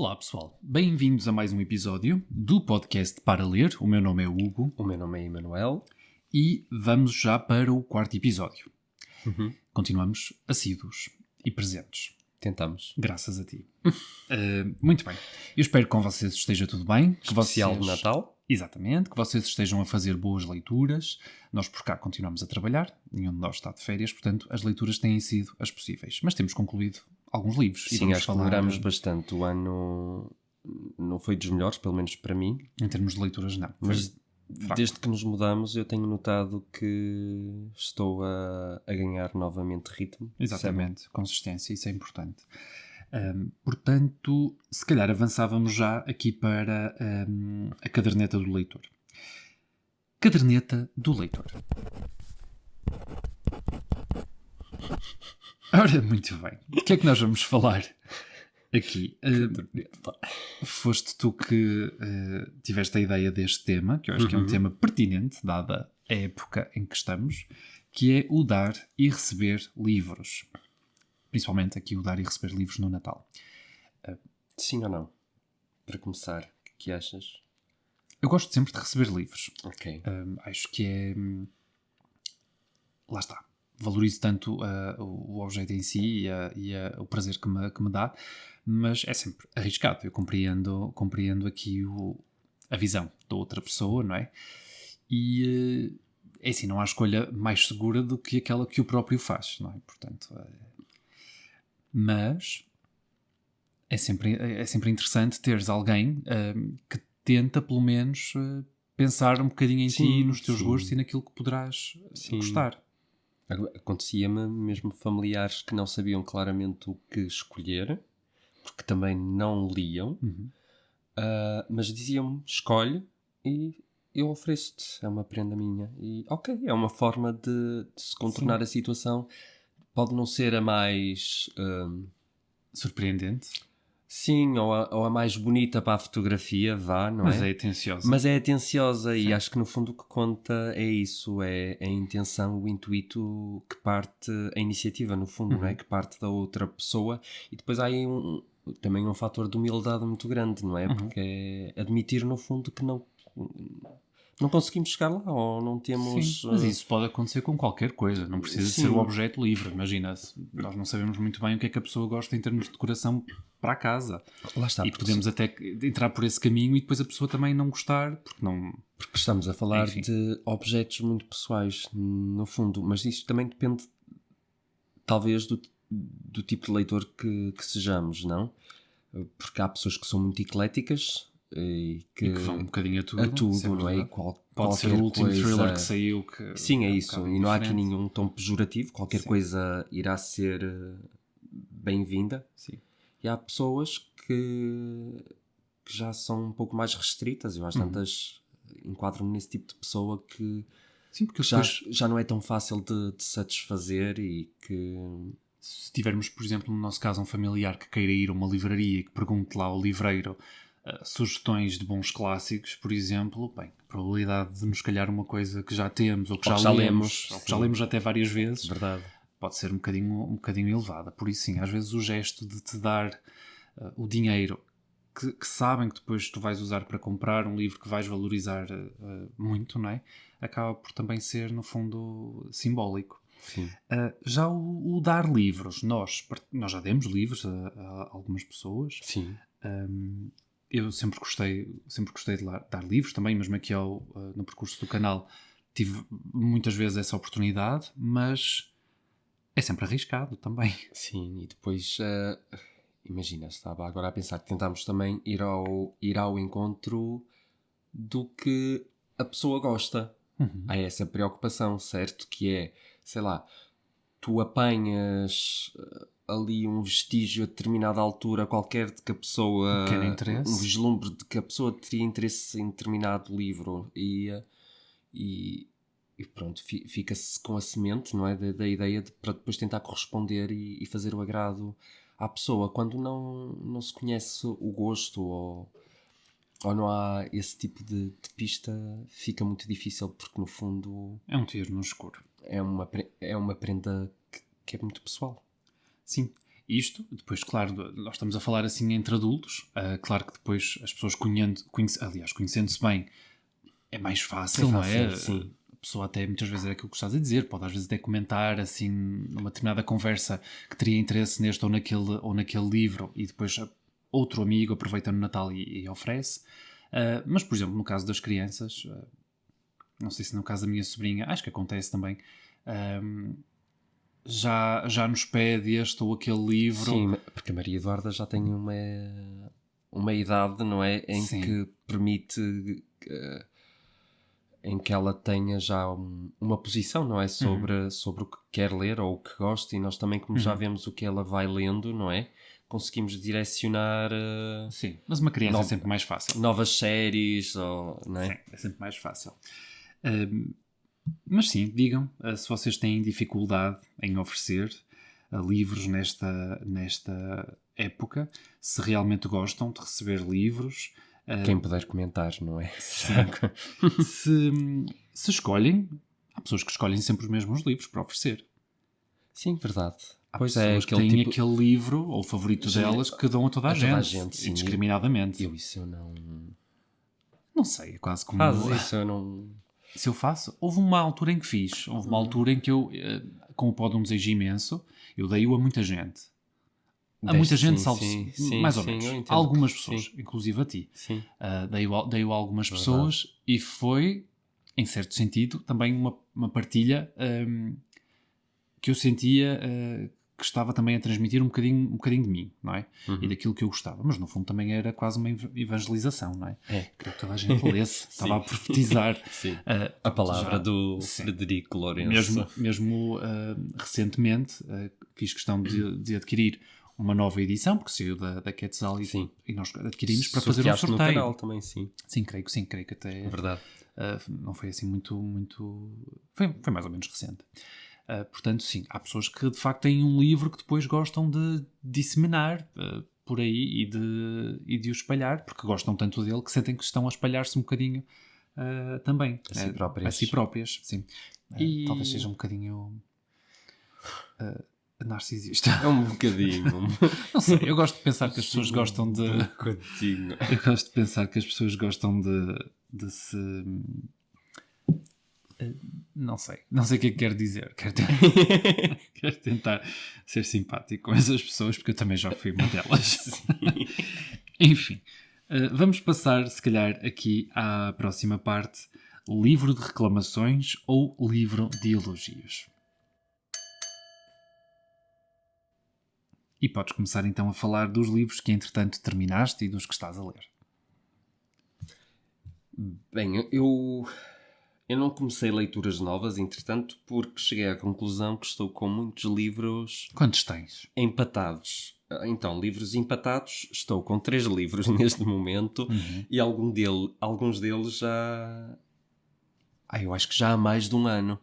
Olá pessoal, bem-vindos a mais um episódio do podcast Para Ler. O meu nome é Hugo. O meu nome é Emanuel. E vamos já para o quarto episódio. Continuamos assíduos e presentes. Tentamos. Graças a ti. Muito bem. Eu espero que com vocês esteja tudo bem. Especial de Natal. Exatamente. Que vocês estejam a fazer boas leituras. Nós por cá continuamos a trabalhar. Nenhum de nós está de férias. Portanto, as leituras têm sido as possíveis. Mas temos concluído alguns livros. Sim, acho que melhoramos bastante. O ano não foi dos melhores, pelo menos para mim. Em termos de leituras, não. Mas desde que nos mudamos eu tenho notado que estou a ganhar novamente ritmo. Exatamente, consistência, isso é importante. Portanto, se calhar avançávamos já aqui para a caderneta do leitor. Caderneta do leitor. Ora, muito bem. O que é que nós vamos falar aqui? Foste tu que tiveste a ideia deste tema, que eu acho que é um tema pertinente, dada a época em que estamos, que é o dar e receber livros. Principalmente aqui o dar e receber livros no Natal. Sim ou não? Para começar, o que achas? Eu gosto sempre de receber livros. Ok. Acho que é... Lá está. Valorizo tanto o objeto em si e o prazer que me dá, mas é sempre arriscado. Eu compreendo aqui a visão da outra pessoa, não é? E é assim, não há escolha mais segura do que aquela que o próprio faz, não é? Portanto, mas é sempre interessante teres alguém que tenta, pelo menos, pensar um bocadinho em ti, nos teus gostos e naquilo que poderás gostar. Acontecia-me mesmo familiares que não sabiam claramente o que escolher, porque também não liam, mas diziam-me, escolhe e eu ofereço-te, é uma prenda minha. E ok, é uma forma de se contornar a situação. Pode não ser a mais... surpreendente. Sim, ou a mais bonita para a fotografia, não mas é? Mas é atenciosa. Mas é atenciosa. Sim. E acho que no fundo o que conta é isso, é a intenção, o intuito que parte, a iniciativa no fundo, não é? Que parte da outra pessoa. E depois há aí também um fator de humildade muito grande, não é? Porque é admitir no fundo que não conseguimos chegar lá, ou não temos... Sim, mas isso pode acontecer com qualquer coisa, não precisa ser o objeto livre. Imagina, nós não sabemos muito bem o que é que a pessoa gosta em termos de decoração para a casa. Lá está, e podemos até entrar por esse caminho e depois a pessoa também não gostar, porque estamos a falar de objetos muito pessoais, no fundo, mas isso também depende, talvez, do tipo de leitor que sejamos, não? Porque há pessoas que são muito ecléticas, e que vão um bocadinho a tudo, não é? Pode ser o último thriller que saiu. Sim, é isso. E não há aqui nenhum tom pejorativo. Qualquer coisa irá ser bem-vinda. Sim. E há pessoas que já são um pouco mais restritas. Eu às tantas enquadro-me nesse tipo de pessoa que, porque já não é tão fácil de satisfazer e que... Se tivermos, por exemplo, no nosso caso, um familiar que queira ir a uma livraria e que pergunte lá ao livreiro sugestões de bons clássicos, por exemplo, bem, a probabilidade de nos calhar uma coisa que já temos ou que já lemos ou que já lemos até várias vezes, verdade, pode ser um bocadinho elevada. Por isso sim, às vezes o gesto de te dar o dinheiro que sabem que depois tu vais usar para comprar um livro que vais valorizar muito, não é? Acaba por também ser, no fundo, simbólico. Já o dar livros, nós já demos livros a algumas pessoas. Sim. Eu sempre gostei de dar livros também, mesmo aqui no percurso do canal tive muitas vezes essa oportunidade, mas é sempre arriscado também. Sim, e depois imagina, estava agora a pensar que tentámos também ir ao encontro do que a pessoa gosta. Há essa preocupação, certo? Que é, sei lá, tu apanhas ali um vestígio a determinada altura qualquer de que a pessoa... Um vislumbre de que a pessoa teria interesse em determinado livro e pronto, fica-se com a semente, não é? Da ideia para depois tentar corresponder e fazer o agrado à pessoa. Quando não se conhece o gosto ou não há esse tipo de pista, fica muito difícil, porque no fundo... É um tiro no escuro. É uma prenda que é muito pessoal. Sim, isto. Depois, claro, nós estamos a falar assim entre adultos. Claro que depois as pessoas conhecendo-se bem, é mais fácil, não é? Sim. A pessoa até muitas vezes é aquilo que estás a dizer, pode às vezes até comentar assim numa determinada conversa que teria interesse neste ou naquele livro, e depois outro amigo aproveita no Natal e oferece. Mas, por exemplo, no caso das crianças, não sei se no caso da minha sobrinha, acho que acontece também, já nos pede este ou aquele livro. Sim, porque a Maria Eduarda já tem uma idade, não é? Em Sim. que permite em que ela tenha já uma posição, não é? Sobre o que quer ler ou o que gosta, e nós também, como já vemos o que ela vai lendo, não é? Conseguimos direcionar Sim, mas uma criança é sempre mais fácil. Novas séries, não é? Sim, é sempre mais fácil. Mas sim, digam se vocês têm dificuldade em oferecer livros nesta época, se realmente gostam de receber livros. Quem puder comentar, não é? se escolhem, há pessoas que escolhem sempre os mesmos livros para oferecer. Sim, verdade. Há pois pessoas que têm aquele livro, ou o favorito delas, que dão a toda a gente sim, indiscriminadamente. Isso eu não... Não sei, é quase como... isso eu não... Se eu faço... Houve uma altura em que fiz. Houve uma altura em que eu, com o pó de um desejo imenso, eu dei-o a muita gente. A muita gente, mais ou menos. A algumas pessoas, inclusive a ti. Dei-o a algumas pessoas, e foi, em certo sentido, também uma partilha que eu sentia que estava também a transmitir um bocadinho de mim, não é? E daquilo que eu gostava. Mas no fundo também era quase uma evangelização, não é? Queria que toda a gente lesse. Estava a profetizar. A palavra do Frederico Lourenço. Mesmo recentemente fiz questão de adquirir uma nova edição, porque saiu da Quetzal, e nós adquirimos para fazer um sorteio. No canal também, sim. Sim, creio que até... É verdade. Não foi assim muito... Foi mais ou menos recente. Portanto, sim, há pessoas que de facto têm um livro que depois gostam de disseminar por aí e de o espalhar, porque gostam tanto dele que sentem que estão a espalhar-se um bocadinho também. A si próprias, sim. Talvez seja um bocadinho... narcisista. É um bocadinho. Não sei, eu gosto de pensar que as pessoas gostam de... Um bocadinho. Eu gosto de pensar que as pessoas gostam de se... Não sei o que é que quero dizer. Quero tentar ser simpático com essas pessoas, porque eu também já fui uma delas. Enfim, vamos passar, se calhar, aqui à próxima parte: livro de reclamações ou livro de elogios. E podes começar então a falar dos livros que entretanto terminaste e dos que estás a ler. Bem, eu não comecei leituras novas, entretanto, porque cheguei à conclusão que estou com muitos livros... Quantos tens? Empatados. Então, livros empatados, estou com 3 livros neste momento, e alguns deles já... eu acho que já há mais de um ano.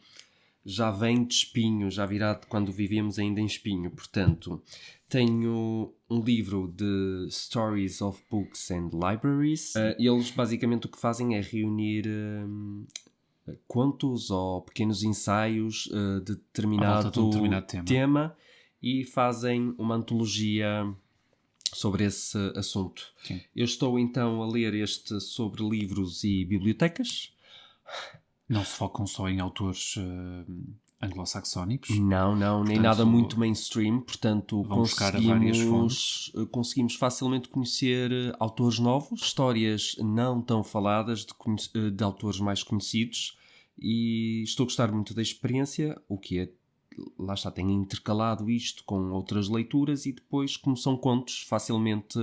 Já vem de Espinho, já virá de quando vivíamos ainda em Espinho. Portanto, tenho um livro de Stories of Books and Libraries. Eles basicamente o que fazem é reunir contos ou pequenos ensaios de determinado tema, e fazem uma antologia sobre esse assunto. Sim. Eu estou então a ler este sobre livros e bibliotecas. Não se focam só em autores anglo-saxónicos? Não, nem portanto, nada muito mainstream, portanto vão buscar a várias fontes. Conseguimos facilmente conhecer autores novos, histórias não tão faladas de autores mais conhecidos, e estou a gostar muito da experiência, o que é, lá está, tenho intercalado isto com outras leituras, e depois, como são contos, facilmente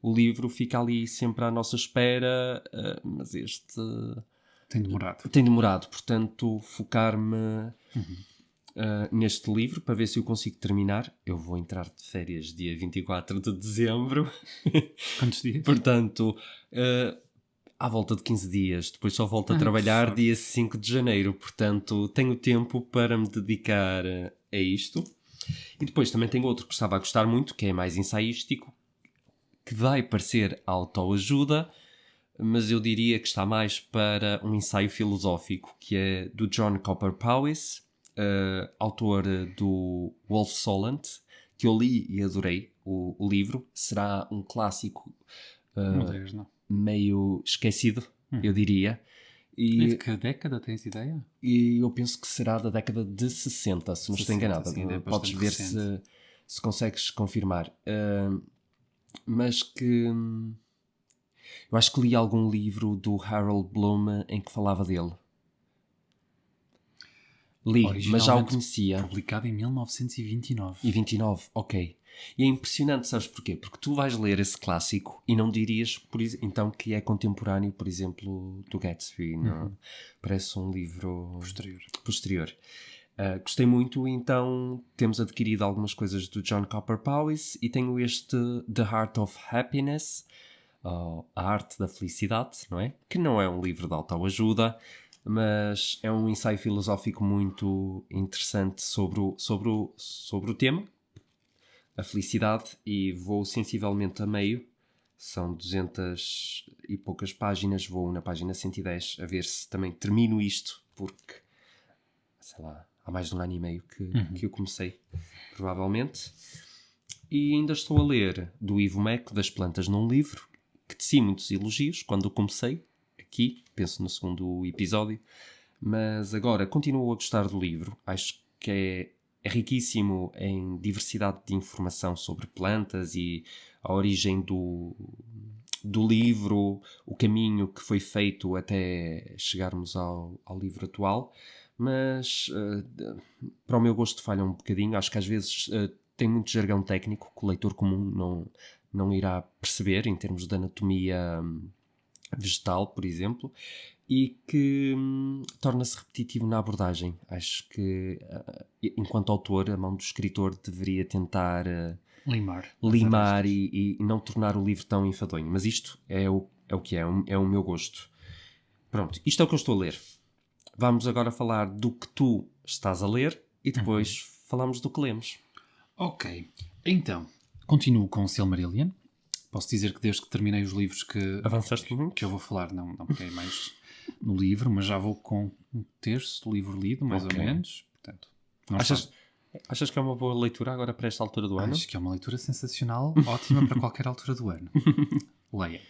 o livro fica ali sempre à nossa espera, mas este... Tem demorado, portanto, focar-me neste livro para ver se eu consigo terminar. Eu vou entrar de férias dia 24 de dezembro. Quantos dias? Portanto, à volta de 15 dias. Depois só volto a trabalhar dia 5 de janeiro. Portanto, tenho tempo para me dedicar a isto. E depois também tenho outro que estava a gostar muito, que é mais ensaístico, que vai parecer autoajuda, mas eu diria que está mais para um ensaio filosófico, que é do John Cooper Powys, autor do Wolf Solent, que eu li e adorei o livro. Será um clássico Moderno. meio esquecido, eu diria. E de que década tens ideia? E eu penso que será da década de 60, se não estou enganado. Sim, Podes ver se consegues confirmar. Mas que eu acho que li algum livro do Harold Bloom em que falava dele. Li, mas já o conhecia. Publicado em 1929. E 29, ok. E é impressionante, sabes porquê? Porque tu vais ler esse clássico e não dirias, então, que é contemporâneo, por exemplo, do Gatsby. Não? Parece um livro posterior. Gostei muito, então temos adquirido algumas coisas do John Cooper Powys e tenho este The Art of Happiness, A Arte da Felicidade, não é? Que não é um livro de autoajuda, mas é um ensaio filosófico muito interessante sobre o tema, a felicidade, e vou sensivelmente a meio. São 200 e poucas páginas, vou na página 110 a ver se também termino isto, porque, sei lá, há mais de um ano e meio que eu comecei, provavelmente. E ainda estou a ler do Ivo Meco, Das Plantas num Livro, que teci muitos elogios quando o comecei, aqui, penso no segundo episódio, mas agora continuo a gostar do livro. Acho que é riquíssimo em diversidade de informação sobre plantas e a origem do livro, o caminho que foi feito até chegarmos ao livro atual. Mas para o meu gosto falha um bocadinho. Acho que às vezes tem muito jargão técnico que o leitor comum não irá perceber, em termos de anatomia vegetal, por exemplo, e que torna-se repetitivo na abordagem. Acho que, enquanto autor, a mão do escritor deveria tentar limar e não tornar o livro tão enfadonho. Mas isto é o que é o meu gosto. Pronto, isto é o que eu estou a ler. Vamos agora falar do que tu estás a ler e depois falamos do que lemos. Ok, então, continuo com o Silmarillion. Posso dizer que desde que terminei os livros que eu vou falar, não peguei mais no livro, mas já vou com um terço do livro lido, mais ou menos. Portanto, achas que é uma boa leitura agora para esta altura do ano? Acho que é uma leitura sensacional, ótima para qualquer altura do ano. Leia.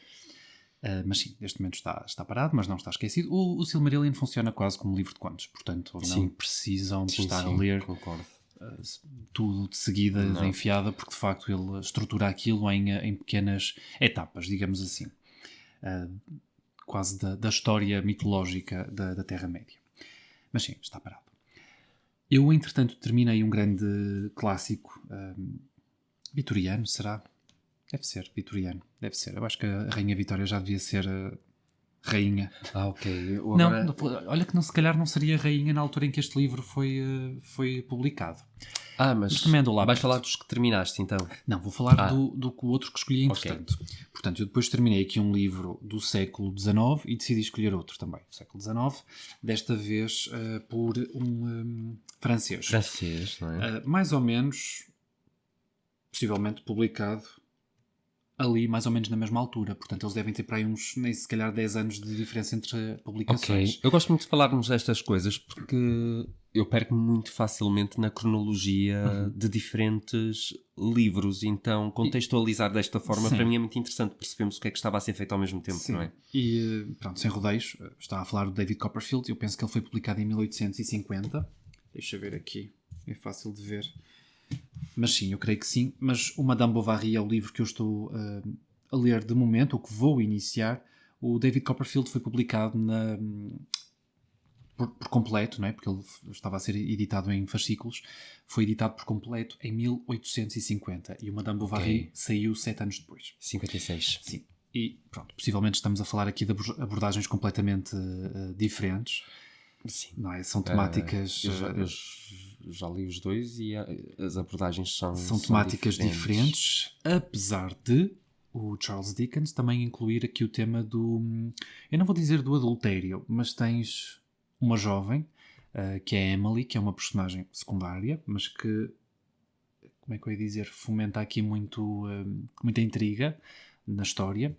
Mas sim, neste momento está parado, mas não está esquecido. O Silmarillion funciona quase como um livro de contos, portanto não precisam de estar a ler tudo de seguida, de enfiada, porque de facto ele estrutura aquilo em pequenas etapas, digamos assim, quase da história mitológica da Terra-média. Mas sim, está parado. Eu, entretanto, terminei um grande clássico vitoriano, será? Deve ser, vitoriano. Deve ser. Eu acho que a Rainha Vitória já devia ser rainha. Ok. Não, olha que se calhar não seria rainha na altura em que este livro foi publicado. Mas também andou lá. Vais falar dos que terminaste, então? Não, vou falar do outro que escolhi entretanto. Okay. Portanto, eu depois terminei aqui um livro do século XIX e decidi escolher outro também, do século XIX, desta vez por um francês. Francês, não é? Mais ou menos, possivelmente publicado ali mais ou menos na mesma altura, portanto eles devem ter para aí uns, nem se calhar 10 anos de diferença entre publicações. Ok, eu gosto muito de falarmos destas coisas porque eu perco-me muito facilmente na cronologia de diferentes livros, então contextualizar desta forma para mim é muito interessante, percebemos o que é que estava a ser feito ao mesmo tempo, não é? E pronto, sem rodeios, estava a falar do David Copperfield, eu penso que ele foi publicado em 1850, deixa eu ver aqui, é fácil de ver. Mas sim, eu creio que sim. Mas o Madame Bovary é o livro que eu estou a ler de momento, o que vou iniciar. O David Copperfield foi publicado por completo, não é? Porque ele estava a ser editado em fascículos. Foi editado por completo em 1850. E o Madame Bovary saiu 7 anos depois. 56. Sim. E pronto, possivelmente estamos a falar aqui de abordagens completamente diferentes. Sim. Não é? São temáticas... Já li os dois e as abordagens são temáticas diferentes, apesar de o Charles Dickens também incluir aqui o tema do... Eu não vou dizer do adultério, mas tens uma jovem, que é a Emily, que é uma personagem secundária, mas que, como é que eu ia dizer, fomenta aqui muita intriga na história,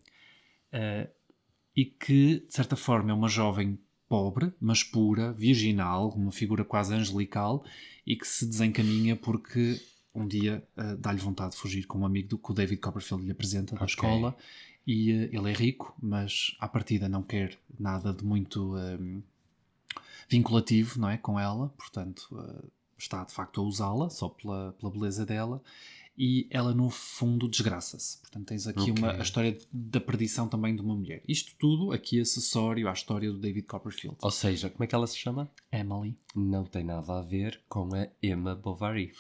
e que, de certa forma, é uma jovem pobre, mas pura, virginal, uma figura quase angelical, e que se desencaminha porque um dia dá-lhe vontade de fugir com um amigo que o David Copperfield lhe apresenta da escola, e ele é rico, mas à partida não quer nada de muito vinculativo, não é, com ela, portanto está de facto a usá-la só pela beleza dela, e ela no fundo desgraça-se. Portanto tens aqui a história da perdição também de uma mulher. Isto tudo aqui acessório à história do David Copperfield. Ou seja, como é que ela se chama? Emily. Não tem nada a ver com a Emma Bovary.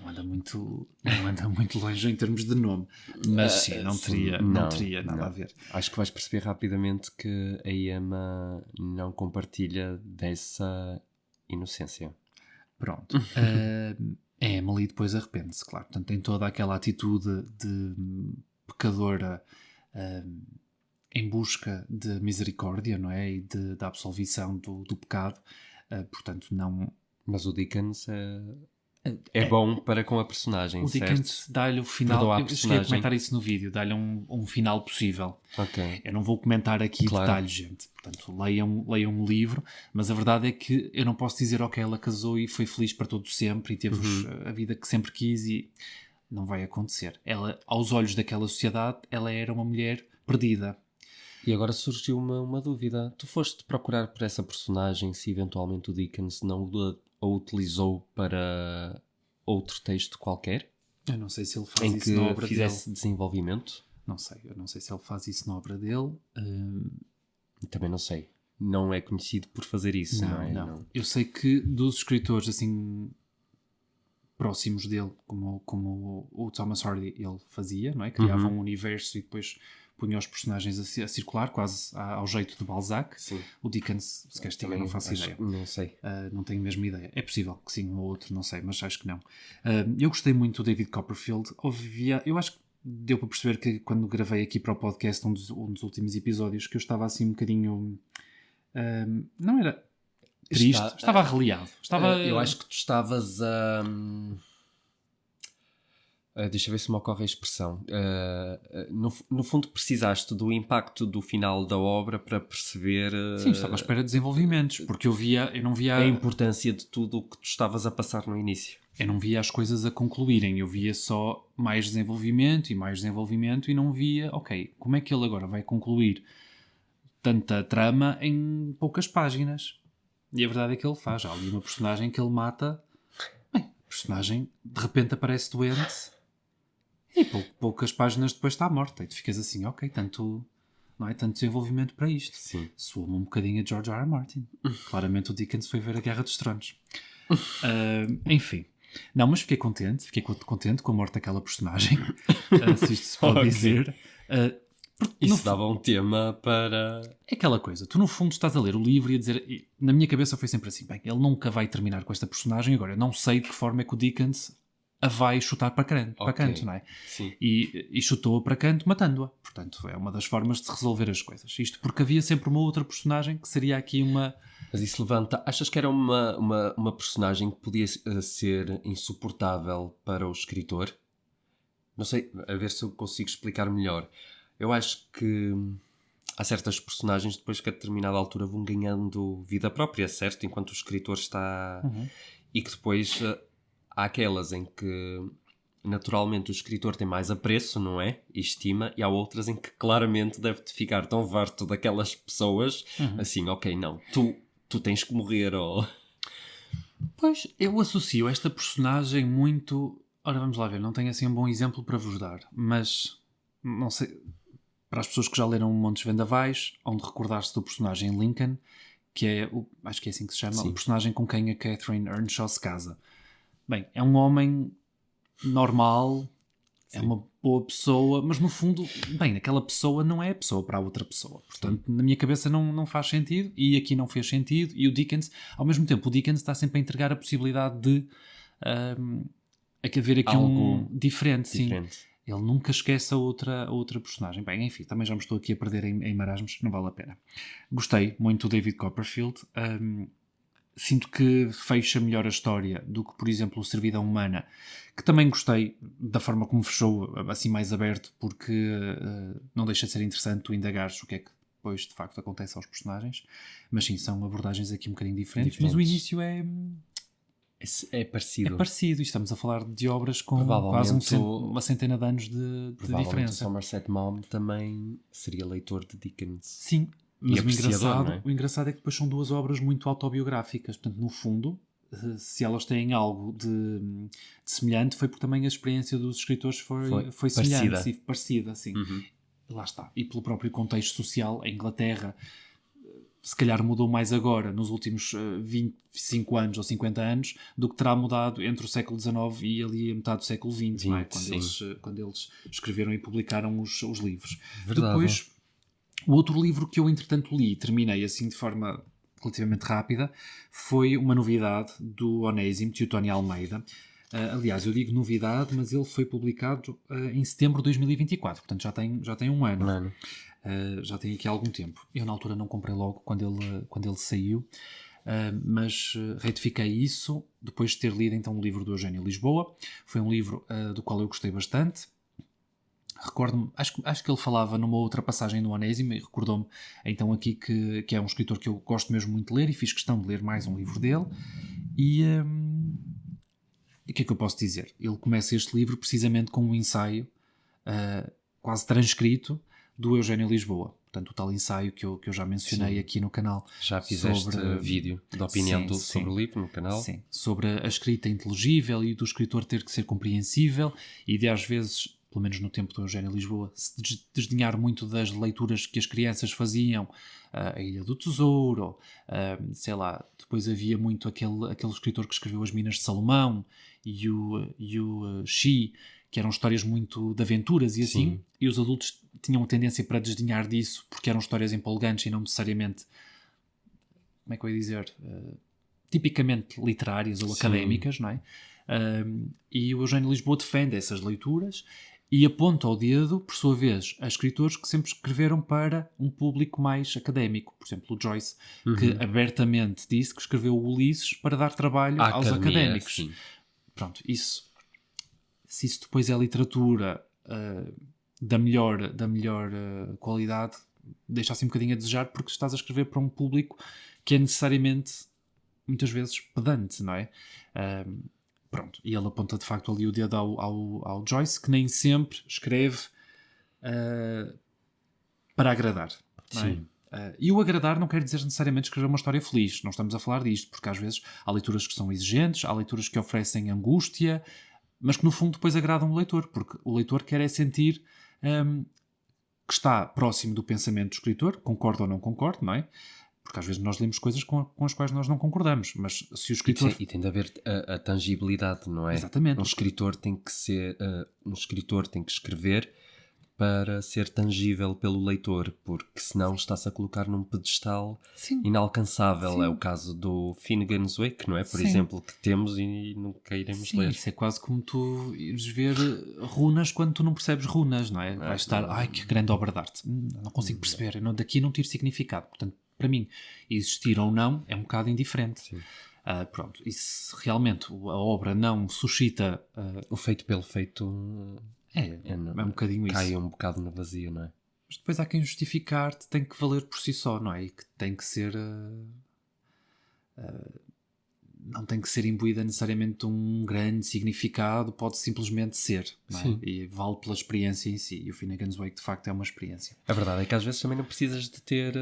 Não anda muito longe em termos de nome, mas sim, não teria nada a ver. Acho que vais perceber rapidamente que a Emma não compartilha dessa inocência. Pronto. A Emily depois arrepende-se, claro. Portanto, tem toda aquela atitude de pecadora em busca de misericórdia, não é? E da absolvição do pecado. Portanto, não... Mas o Dickens é bom para com a personagem, o Dickens certo? dá-lhe o final... Perdoa a Eu cheguei a personagem. comentar isso no vídeo. Dá-lhe um final possível. Ok. Eu não vou comentar aqui detalhes, gente. Portanto, leiam o livro, mas a verdade é que eu não posso dizer, ok, ela casou e foi feliz para todo sempre e teve a vida que sempre quis, e não vai acontecer. Ela, aos olhos daquela sociedade, ela era uma mulher perdida. E agora surgiu uma dúvida. Tu foste procurar por essa personagem se eventualmente o Dickens não a utilizou para outro texto qualquer? Eu não sei se ele faz em isso na obra que fizesse desenvolvimento? Eu não sei se ele faz isso na obra dele. Também não sei. Não é conhecido por fazer isso, não é? Não. Eu sei que dos escritores assim próximos dele, como o Thomas Hardy, ele fazia, não é? Criava um universo e depois punha os personagens a circular, quase ao jeito de Balzac. Sim. O Dickens, se queres, também não faço ideia. Não sei. Não tenho a mesma ideia. É possível que sim, ou outro, não sei, mas acho que não. Eu gostei muito do David Copperfield. Eu acho que deu para perceber que quando gravei aqui para o podcast um dos últimos episódios, que eu estava assim um bocadinho... não era triste, estava arreliado. Eu acho que tu estavas a... deixa eu ver se me ocorre a expressão. No fundo precisaste do impacto do final da obra para perceber... Sim, estava à espera de desenvolvimentos, porque eu não via... a importância de tudo o que tu estavas a passar no início. Eu não via as coisas a concluírem, eu via só mais desenvolvimento e não via, ok, como é que ele agora vai concluir tanta trama em poucas páginas? E a verdade é que ele faz. Há ali uma personagem que ele mata, bem, a personagem de repente aparece doente e poucas páginas depois está morta, e tu ficas assim, ok, tanto desenvolvimento para isto. Sim. Soa-me um bocadinho a George R. R. Martin. Claramente o Dickens foi ver a Guerra dos Tronos. Enfim. Não, mas fiquei contente com a morte daquela personagem, se isto se pode dizer. Isso dava um tema para... É aquela coisa, tu no fundo estás a ler o livro e a dizer, na minha cabeça foi sempre assim, bem, ele nunca vai terminar com esta personagem, agora eu não sei de que forma é que o Dickens a vai chutar para canto, não é? Sim. E chutou-a para canto matando-a. Portanto, é uma das formas de se resolver as coisas. Isto porque havia sempre uma outra personagem que seria aqui uma... Mas isso levanta... Achas que era uma personagem que podia ser insuportável para o escritor? Não sei, a ver se eu consigo explicar melhor. Eu acho que há certas personagens depois que a determinada altura vão ganhando vida própria, certo? Enquanto o escritor está... E que depois há aquelas em que naturalmente o escritor tem mais apreço, não é? E estima. E há outras em que claramente deve-te ficar tão farto daquelas pessoas, assim, ok, não, tu tens que morrer, ou... Pois, eu associo esta personagem muito... Ora, vamos lá ver, não tenho assim um bom exemplo para vos dar, mas não sei... Para as pessoas que já leram Montes Vendavais, onde recordar-se do personagem Lincoln, que é, acho que é assim que se chama, o personagem com quem a Catherine Earnshaw se casa. Bem, é um homem normal, é uma boa pessoa, mas no fundo, bem, aquela pessoa não é a pessoa para a outra pessoa. Portanto, na minha cabeça não faz sentido, e aqui não fez sentido, e o Dickens, ao mesmo tempo, o Dickens está sempre a entregar a possibilidade de haver aqui algo diferente. Sim. Ele nunca esquece a outra personagem. Bem, enfim, também já me estou aqui a perder em marasmos, não vale a pena. Gostei muito do David Copperfield. Sinto que fecha melhor a história do que, por exemplo, o Servidão Humana, que também gostei da forma como fechou, assim mais aberto, porque não deixa de ser interessante tu indagares o que é que depois de facto acontece aos personagens. Mas sim, são abordagens aqui um bocadinho diferentes. Mas o início é É parecido. É parecido, e estamos a falar de obras com Provavelmente quase uma centena de anos de diferença. O Somerset Maugham também seria leitor de Dickens. Sim, mas apreciador, não é? o engraçado é que depois são duas obras muito autobiográficas. Portanto, no fundo, se elas têm algo de semelhante, foi porque também a experiência dos escritores foi semelhante e parecida, assim. Lá está. E pelo próprio contexto social, a Inglaterra se calhar mudou mais agora, nos últimos 25 anos ou 50 anos, do que terá mudado entre o século XIX e ali a metade do século XX, não é? Quando eles escreveram e publicaram os livros. Verdade. Depois, o outro livro que eu entretanto li e terminei assim de forma relativamente rápida foi uma novidade do Onésimo Teotónio Almeida. Aliás, eu digo novidade, mas ele foi publicado em setembro de 2024, portanto já tem um ano. Já tem aqui algum tempo. Eu na altura não comprei logo quando ele saiu, mas retifiquei isso depois de ter lido então o livro do Eugênio Lisboa. Foi um livro do qual eu gostei bastante. Recordo-me, acho que ele falava numa outra passagem no Onésimo e recordou-me então aqui que é um escritor que eu gosto mesmo muito de ler e fiz questão de ler mais um livro dele. E o que é que eu posso dizer? Ele começa este livro precisamente com um ensaio quase transcrito do Eugênio Lisboa. Portanto, o tal ensaio que eu já mencionei aqui no canal. Já fizeste vídeo da opinião sobre o livro no canal? Sim, sobre a escrita inteligível e do escritor ter que ser compreensível e de às vezes, pelo menos no tempo do Eugênio Lisboa, se desdenhar muito das leituras que as crianças faziam, a Ilha do Tesouro, sei lá, depois havia muito aquele escritor que escreveu As Minas de Salomão e o Xi, que eram histórias muito de aventuras e assim, e os adultos tinham tendência para desdenhar disso porque eram histórias empolgantes e não necessariamente, como é que eu ia dizer, tipicamente literárias ou académicas, não é? E o Eugênio Lisboa defende essas leituras e aponta ao dedo, por sua vez, a escritores que sempre escreveram para um público mais académico. Por exemplo, o Joyce, que abertamente disse que escreveu o Ulisses para dar trabalho aos académicos. Sim. Pronto, se isso depois é literatura da melhor qualidade, deixa assim um bocadinho a desejar, porque estás a escrever para um público que é necessariamente, muitas vezes, pedante, não é? Pronto, e ele aponta de facto ali o dedo ao Joyce, que nem sempre escreve para agradar, não é? Sim. E o agradar não quer dizer necessariamente escrever uma história feliz, não estamos a falar disto, porque às vezes há leituras que são exigentes, há leituras que oferecem angústia, mas que no fundo depois agradam o leitor, porque o leitor quer é sentir que está próximo do pensamento do escritor, concorda ou não concorda, não é? Porque às vezes nós lemos coisas com as quais nós não concordamos, mas se o escritor... E tem de haver a tangibilidade, não é? Exatamente. Um escritor tem que escrever para ser tangível pelo leitor, porque senão está-se a colocar num pedestal inalcançável. Sim. É o caso do Finnegan's Wake, não é? Por exemplo, que temos e nunca iremos ler. Isso é quase como tu ires ver runas quando tu não percebes runas, não é? Vais estar, ai que grande obra de arte, não consigo perceber, daqui não tiro significado. Portanto, para mim, existir ou não é um bocado indiferente. Pronto, e se realmente a obra não suscita... o feito pelo feito... É um bocadinho isso. Cai um bocado no vazio, não é? Mas depois há quem justificar-te, tem que valer por si só, não é? E que tem que ser... não tem que ser imbuída necessariamente de um grande significado, pode simplesmente ser, não é? E vale pela experiência em si. E o Finnegan's Wake, de facto, é uma experiência. A verdade é que às vezes também não precisas de ter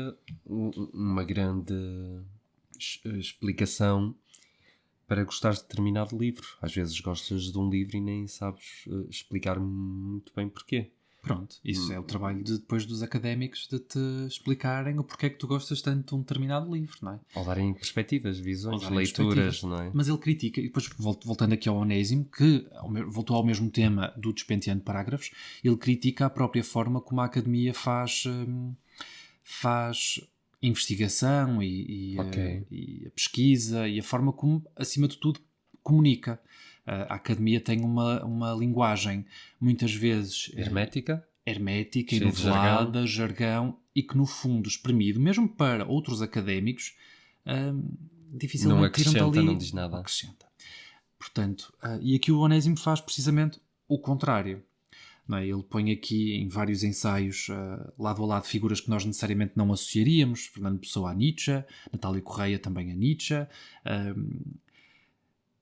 uma grande explicação para gostares de determinado livro. Às vezes gostas de um livro e nem sabes explicar muito bem porquê. Pronto, isso é o trabalho depois dos académicos de te explicarem o porquê é que tu gostas tanto de um determinado livro, não é? Ou darem perspectivas, visões, leituras, não é? Mas ele critica, e depois voltando aqui ao Onésimo, que voltou ao mesmo tema do Despenteando Parágrafos, ele critica a própria forma como a academia faz investigação e a pesquisa e a forma como, acima de tudo, comunica. A academia tem uma linguagem muitas vezes hermética, inovelada, jargão, e que no fundo espremido, mesmo para outros académicos, dificilmente tiram dali. Não diz nada. Acrescenta. Portanto, e aqui o Onésimo faz precisamente o contrário. Não é? Ele põe aqui em vários ensaios lado a lado figuras que nós necessariamente não associaríamos. Fernando Pessoa a Nietzsche, Natália Correia também a Nietzsche,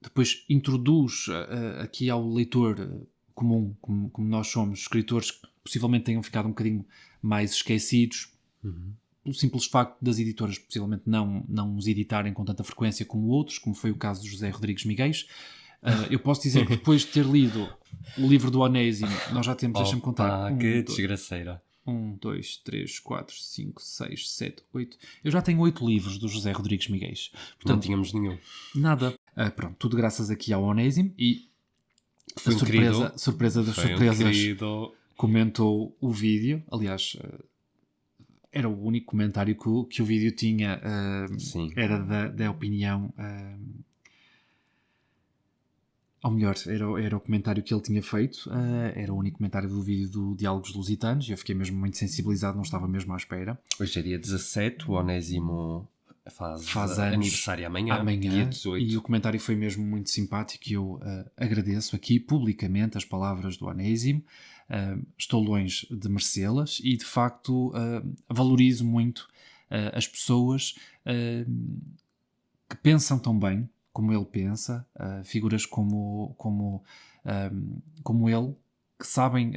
depois introduz aqui ao leitor comum, como nós somos, escritores que possivelmente tenham ficado um bocadinho mais esquecidos, pelo simples facto das editoras possivelmente não os editarem com tanta frequência como outros, como foi o caso de José Rodrigues Miguel. Eu posso dizer que depois de ter lido o livro do Onésimo, nós já temos, deixa-me contar. Que desgraceira. 1, 2, 3, 4, 5, 6, 7, 8. Eu já tenho 8 livros do José Rodrigues Miguel. Portanto, não tínhamos nenhum. Nada. Pronto, tudo graças aqui ao Onésimo e foi surpresa das surpresas. Comentou o vídeo. Aliás, era o único comentário que o vídeo tinha. Era da opinião. Ou melhor, era o comentário que ele tinha feito, era o único comentário do vídeo do Diálogos Lusitanos, e eu fiquei mesmo muito sensibilizado, não estava mesmo à espera. Hoje é dia 17, o Onésimo faz aniversário amanhã, dia 18. E o comentário foi mesmo muito simpático e eu agradeço aqui publicamente as palavras do Onésimo. Estou longe de merecê-las e de facto valorizo muito as pessoas que pensam tão bem como ele pensa, figuras como ele, que sabem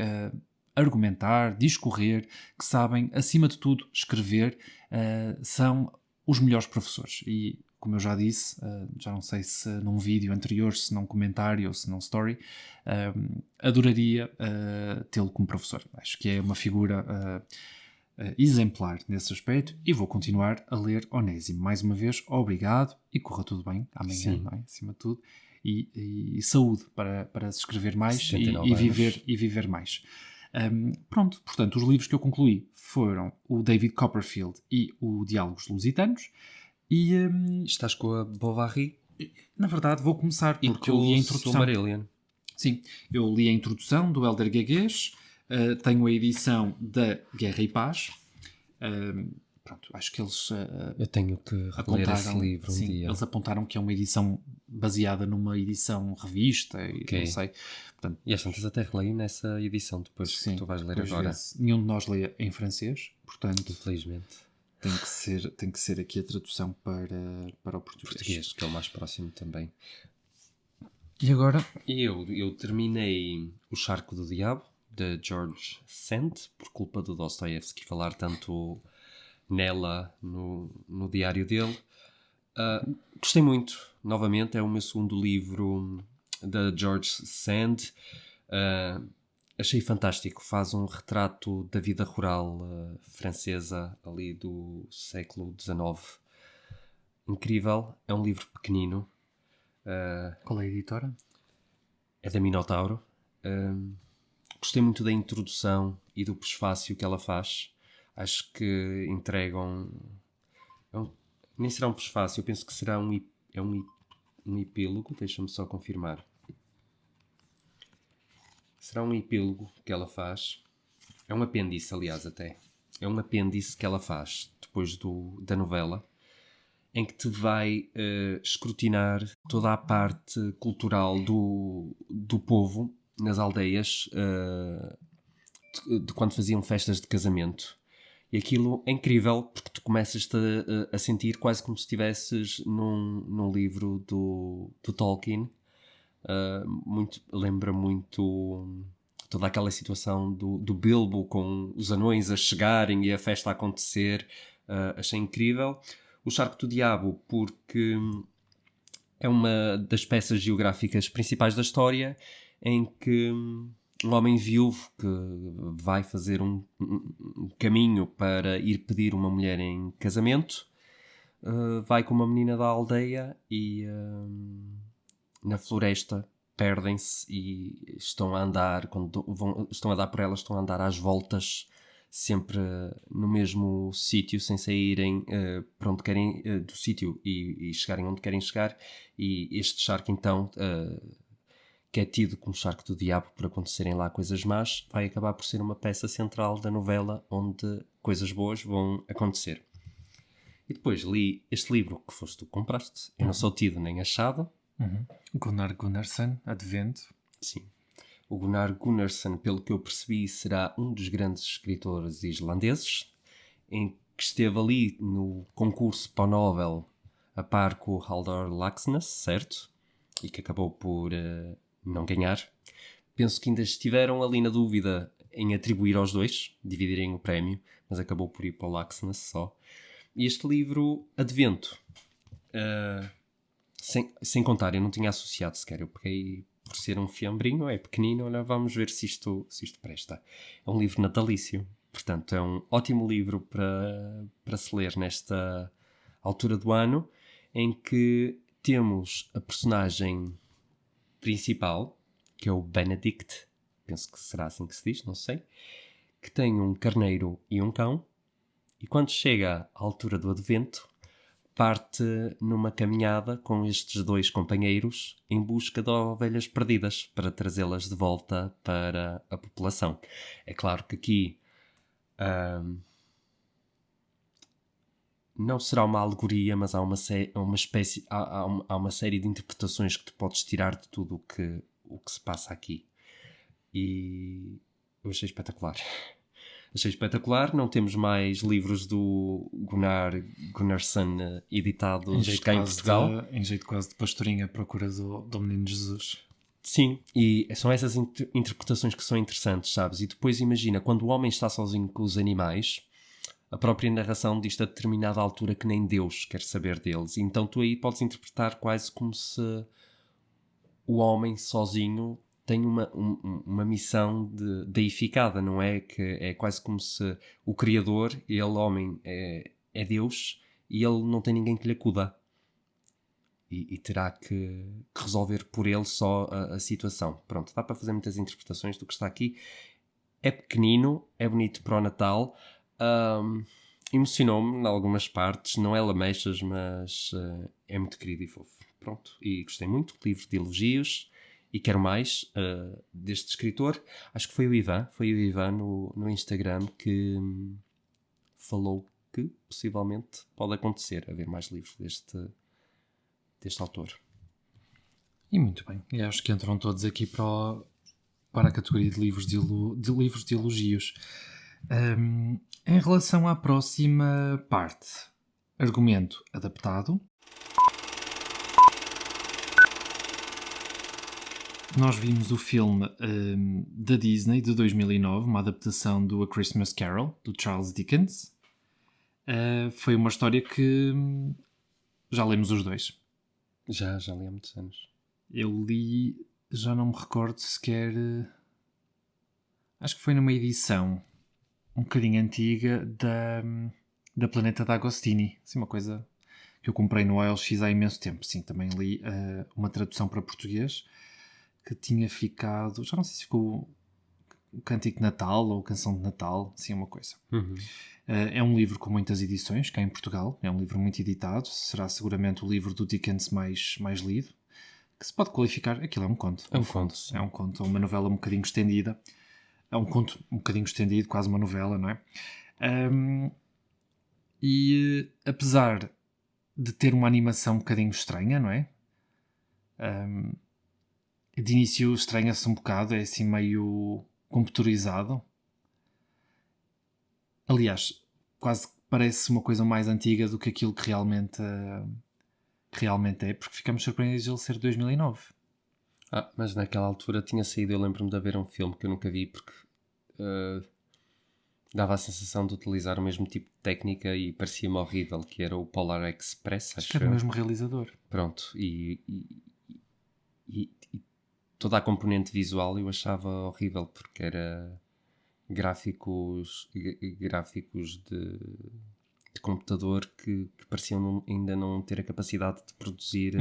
argumentar, discorrer, que sabem, acima de tudo, escrever, são os melhores professores. E, como eu já disse, já não sei se num vídeo anterior, se num comentário ou se num story, adoraria tê-lo como professor. Acho que é uma figura exemplar nesse aspecto e vou continuar a ler Onésimo. Mais uma vez, obrigado e corra tudo bem amanhã, não é? Acima de tudo. E saúde para se escrever mais e viver mais. Pronto, portanto, os livros que eu concluí foram o David Copperfield e o Diálogos Lusitanos. E, estás com a Bovary? Na verdade, vou começar porque eu li a introdução. Silmarillion. Sim, eu li a introdução do Hélder Guegues. Tenho a edição da Guerra e Paz. Pronto, acho que eles eu tenho que reler esse livro um dia. Eles apontaram que é uma edição baseada numa edição revista e não sei. Portanto, e às tantas até releio nessa edição depois que tu vais ler agora. Nenhum de nós lê em francês, portanto... Infelizmente. Tem que ser aqui a tradução para o português. Que é o mais próximo também. E agora? Eu terminei O Charco do Diabo, de George Sand, por culpa do Dostoiévski falar tanto nela no diário dele. Gostei muito. Novamente, é o meu segundo livro da George Sand. Achei fantástico. Faz um retrato da vida rural francesa ali do século XIX. Incrível. É um livro pequenino. Qual é a editora? É da Minotauro. Gostei muito da introdução e do prefácio que ela faz. Acho que entregam... nem será um prefácio, eu penso que será um epílogo. Deixa-me só confirmar. Será um epílogo que ela faz. É um apêndice, aliás, até. É um apêndice que ela faz depois da novela, em que te vai escrutinar toda a parte cultural do povo nas aldeias de quando faziam festas de casamento. E aquilo é incrível porque tu começas-te a sentir quase como se estivesses num livro do Tolkien. Lembra muito toda aquela situação do Bilbo com os anões a chegarem e a festa a acontecer. Achei incrível. O Charco do Diabo porque é uma das peças geográficas principais da história, em que um homem viúvo que vai fazer um caminho para ir pedir uma mulher em casamento vai com uma menina da aldeia e na floresta perdem-se e estão a andar, estão a dar por elas, estão a andar às voltas sempre no mesmo sítio, sem saírem para onde querem do sítio e chegarem onde querem chegar. E este charco então, que é tido como Charco do Diabo por acontecerem lá coisas más, vai acabar por ser uma peça central da novela onde coisas boas vão acontecer. E depois li este livro que foste tu que compraste. Eu não sou tido nem achado. Gunnar Gunnarsson, Advento. Sim. O Gunnar Gunnarsson, pelo que eu percebi, será um dos grandes escritores islandeses, em que esteve ali no concurso para o Nobel a par com o Halldór Laxness, certo? e que acabou por não ganhar. Penso que ainda estiveram ali na dúvida em atribuir aos dois, dividirem o prémio, mas acabou por ir para o Laxness só. E este livro, Advento, sem contar, eu não tinha associado sequer, eu peguei por ser um fiambrinho, é pequenino, olha, vamos ver se isto presta. É um livro natalício, portanto é um ótimo livro para se ler nesta altura do ano, em que temos a personagem principal, que é o Benedict, penso que será assim que se diz, não sei, que tem um carneiro e um cão, e quando chega à altura do Advento, parte numa caminhada com estes dois companheiros em busca de ovelhas perdidas para trazê-las de volta para a população. É claro que aqui não será uma alegoria, mas há uma série de interpretações que tu podes tirar de tudo o que se passa aqui. E eu achei espetacular. Não temos mais livros do Gunnarsson editados cá em Portugal. Em jeito quase de pastorinha à procura do Menino Jesus. Sim, e são essas interpretações que são interessantes, sabes? E depois imagina, quando o homem está sozinho com os animais, a própria narração diz a determinada altura que nem Deus quer saber deles. Então tu aí podes interpretar quase como se o homem sozinho tem uma missão deificada, não é? Que é quase como se o Criador, ele, homem, é Deus e ele não tem ninguém que lhe acuda. E terá que resolver por ele só a situação. Pronto, dá para fazer muitas interpretações do que está aqui. É pequenino, é bonito para o Natal. Emocionou-me em algumas partes, não é lamechas, mas é muito querido e fofo. Pronto, e gostei muito. Livro de elogios. E quero mais deste escritor. Acho que foi o Ivan no Instagram que falou que possivelmente pode acontecer haver mais livros deste autor. E muito bem. E acho que entram todos aqui para a categoria de livros de elogios. Em relação à próxima parte, argumento adaptado. Nós vimos o filme da Disney de 2009, uma adaptação do A Christmas Carol, do Charles Dickens. Foi uma história que já lemos os dois. Já li há muitos anos. Eu li, já não me recordo sequer. Acho que foi numa edição um bocadinho antiga da Planeta d'Agostini. Assim, uma coisa que eu comprei no OLX há imenso tempo. Sim, também li uma tradução para português que tinha ficado, já não sei se ficou o Cântico de Natal ou Canção de Natal, assim uma coisa. Uhum. É um livro com muitas edições, cá em Portugal, é um livro muito editado, será seguramente o livro do Dickens mais lido, que se pode qualificar, aquilo é um conto. É um conto, sim. É um conto, uma novela um bocadinho estendida, é um conto um bocadinho estendido, quase uma novela, não é? E apesar de ter uma animação um bocadinho estranha, não é? De início estranha-se um bocado, é assim meio computurizado. Aliás, quase parece uma coisa mais antiga do que aquilo que realmente é, porque ficamos surpreendidos de ele ser de 2009. Mas naquela altura tinha saído, eu lembro-me de haver um filme que eu nunca vi porque dava a sensação de utilizar o mesmo tipo de técnica e parecia-me horrível, que era o Polar Express, acho que era o mesmo realizador. Pronto, e toda a componente visual eu achava horrível porque era gráficos de computador que pareciam ainda não ter a capacidade de produzir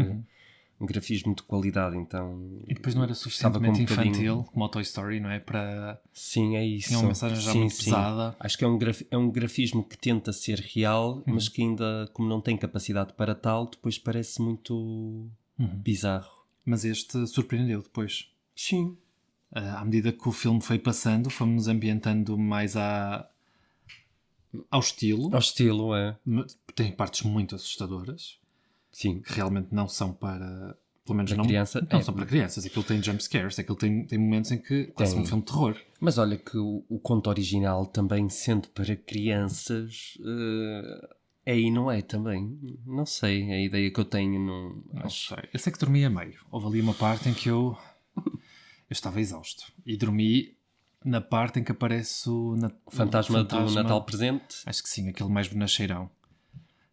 um grafismo de qualidade, então... E depois não era suficientemente infantil como o Toy Story, não é? Sim, é isso. Tinha uma mensagem já muito pesada. Acho que é um grafismo que tenta ser real, mas que ainda, como não tem capacidade para tal, depois parece muito bizarro. Mas este surpreendeu depois. Sim. À medida que o filme foi passando, fomos ambientando mais ao estilo. Ao estilo, é. Tem partes muito assustadoras. Sim. Que realmente não são para... Pelo menos para criança, não são para crianças. Aquilo tem jump scares. Aquilo tem momentos em que quase um filme de terror. Mas olha que o conto original também, sendo para crianças... É e não é também. Não sei, a ideia que eu tenho não sei. Eu sei que dormi a meio. Houve ali uma parte em que eu estava exausto. E dormi na parte em que aparece o fantasma do Natal Presente. Acho que sim, aquele mais bonacheirão.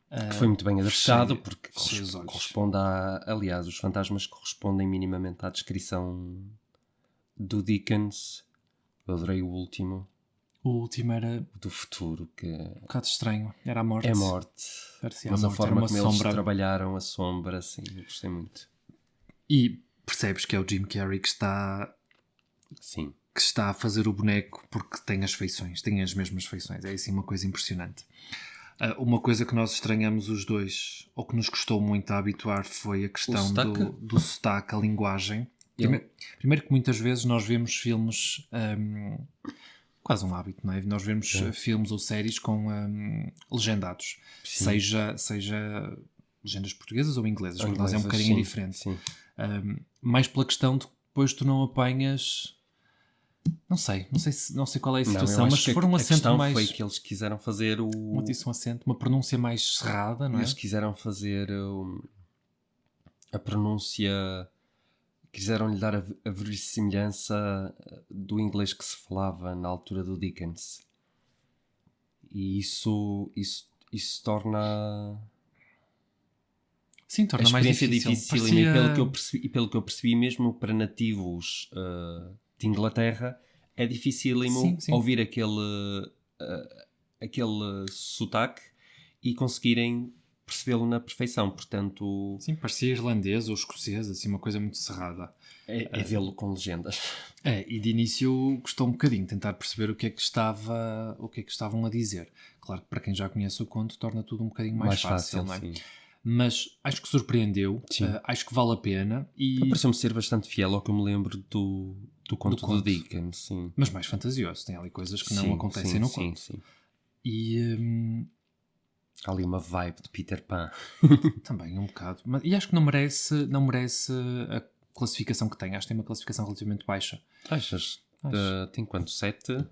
Que foi muito bem adaptado, porque corresponde aliás, os fantasmas correspondem minimamente à descrição do Dickens. Eu adorei o último. O último era do futuro, que um bocado estranho. Era a morte. É morte. Parecia mas a forma como sombra. Eles trabalharam a sombra, assim, eu gostei muito. E percebes que é o Jim Carrey que está... Sim. Que está a fazer o boneco porque tem as feições, tem as mesmas feições. É assim uma coisa impressionante. Uma coisa que nós estranhamos os dois, ou que nos custou muito a habituar, foi a questão do sotaque, a linguagem. Primeiro que muitas vezes nós vemos filmes, quase um hábito, não é? Nós vemos filmes ou séries com legendados, seja legendas portuguesas ou inglesas, por nós é um bocadinho diferente. Mais pela questão de que depois tu não apanhas... Não sei qual é a situação, mas se for um acento mais... foi que eles quiseram fazer uma pronúncia mais cerrada, não é? Eles quiseram fazer a pronúncia... Quiseram-lhe dar a verossimilhança do inglês que se falava na altura do Dickens. E isso torna... Sim, torna a experiência mais difícil. E pelo que eu percebi, mesmo para nativos... de Inglaterra, é dificílimo ouvir aquele sotaque e conseguirem percebê-lo na perfeição, portanto... Sim, parecia irlandês ou escocês, assim, uma coisa muito cerrada. É vê-lo com legendas. E de início custou um bocadinho tentar perceber o que é que estavam a dizer. Claro que para quem já conhece o conto torna tudo um bocadinho mais fácil, não é? Sim. Mas acho que surpreendeu, acho que vale a pena. E pareceu-me ser bastante fiel ao que eu me lembro do conto do Dickens, sim. Mas mais fantasioso, tem ali coisas que não acontecem no conto. Sim. E há ali uma vibe de Peter Pan. Também um bocado. E acho que não merece a classificação que tem. Acho que tem uma classificação relativamente baixa. Achas? Tem quanto? 7?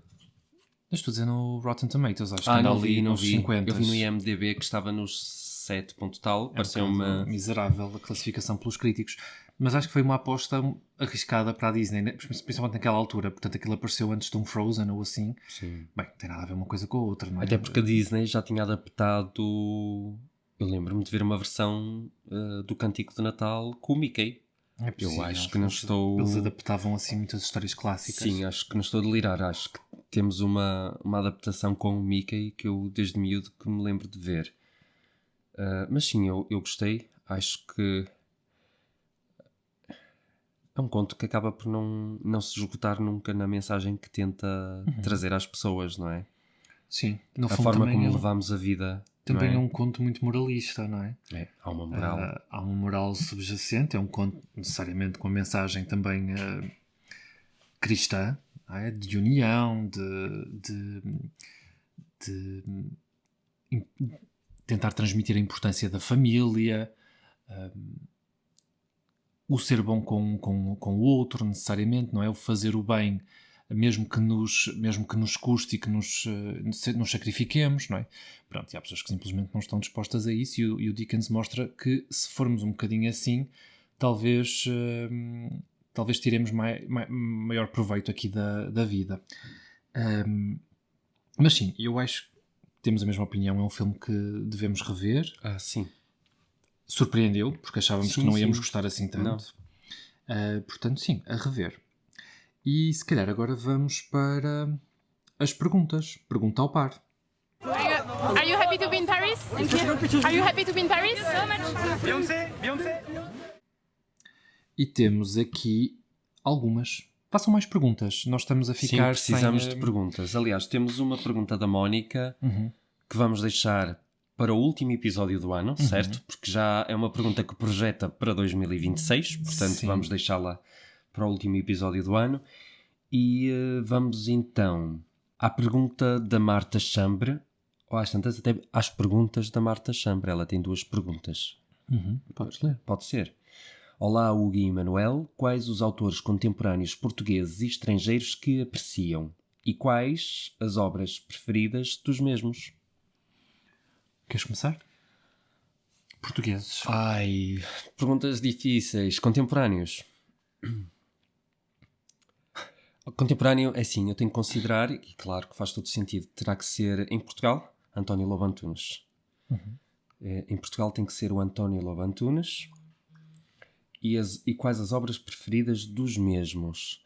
Estou a dizer no Rotten Tomatoes, acho que anda ali nos 50. Eu vi no IMDb que estava nos 7 ponto tal, pareceu uma miserável a classificação pelos críticos, mas acho que foi uma aposta arriscada para a Disney, né? Principalmente naquela altura, portanto aquilo apareceu antes de um Frozen ou assim. Sim. Bem, tem nada a ver uma coisa com a outra, não é? Até porque a Disney já tinha adaptado, eu lembro-me de ver uma versão do Cântico de Natal com o Mickey. É possível, eu acho que não estou... Eles adaptavam assim muitas histórias clássicas. Sim, acho que não estou a delirar. Acho que temos uma adaptação com o Mickey que eu desde miúdo que me lembro de ver. Mas sim, eu gostei. Acho que é um conto que acaba por não se esgotar nunca na mensagem que tenta trazer às pessoas, não é? Sim. No fundo, forma como levamos a vida. Também é um conto muito moralista, não é? Há uma moral. Há uma moral subjacente. É um conto necessariamente com uma mensagem também cristã, não é? De união, de tentar transmitir a importância da família, o ser bom com o outro, necessariamente, não é? O fazer o bem, mesmo que nos custe e que nos sacrifiquemos, não é? Pronto, e há pessoas que simplesmente não estão dispostas a isso, e o Dickens mostra que se formos um bocadinho assim, talvez tiremos maior proveito aqui da vida. Mas sim, eu acho que temos a mesma opinião, é um filme que devemos rever. Sim. Surpreendeu, porque achávamos que não íamos gostar assim tanto. Portanto, sim, a rever. E se calhar agora vamos para as perguntas. Pergunta ao par. Are you happy to be in Paris? Are you happy to be in Paris? Beyoncé. E temos aqui algumas. Façam mais perguntas. Nós estamos a ficar precisamos de perguntas. Aliás, temos uma pergunta da Mónica que vamos deixar para o último episódio do ano, certo? Porque já é uma pergunta que projeta para 2026, portanto vamos deixá-la para o último episódio do ano. E vamos então à pergunta da Marta Chambre, ou às tantas até às perguntas da Marta Chambre. Ela tem 2 perguntas. Podes ler. Pode ser. Olá, Hugo e Manuel. Quais os autores contemporâneos portugueses e estrangeiros que apreciam? E quais as obras preferidas dos mesmos? Queres começar? Portugueses. Ai, perguntas difíceis. Contemporâneos. Contemporâneo, é assim, eu tenho que considerar, e claro que faz todo sentido, terá que ser em Portugal, António Lobo Antunes. Em Portugal tem que ser o António Lobo Antunes. E quais as obras preferidas dos mesmos?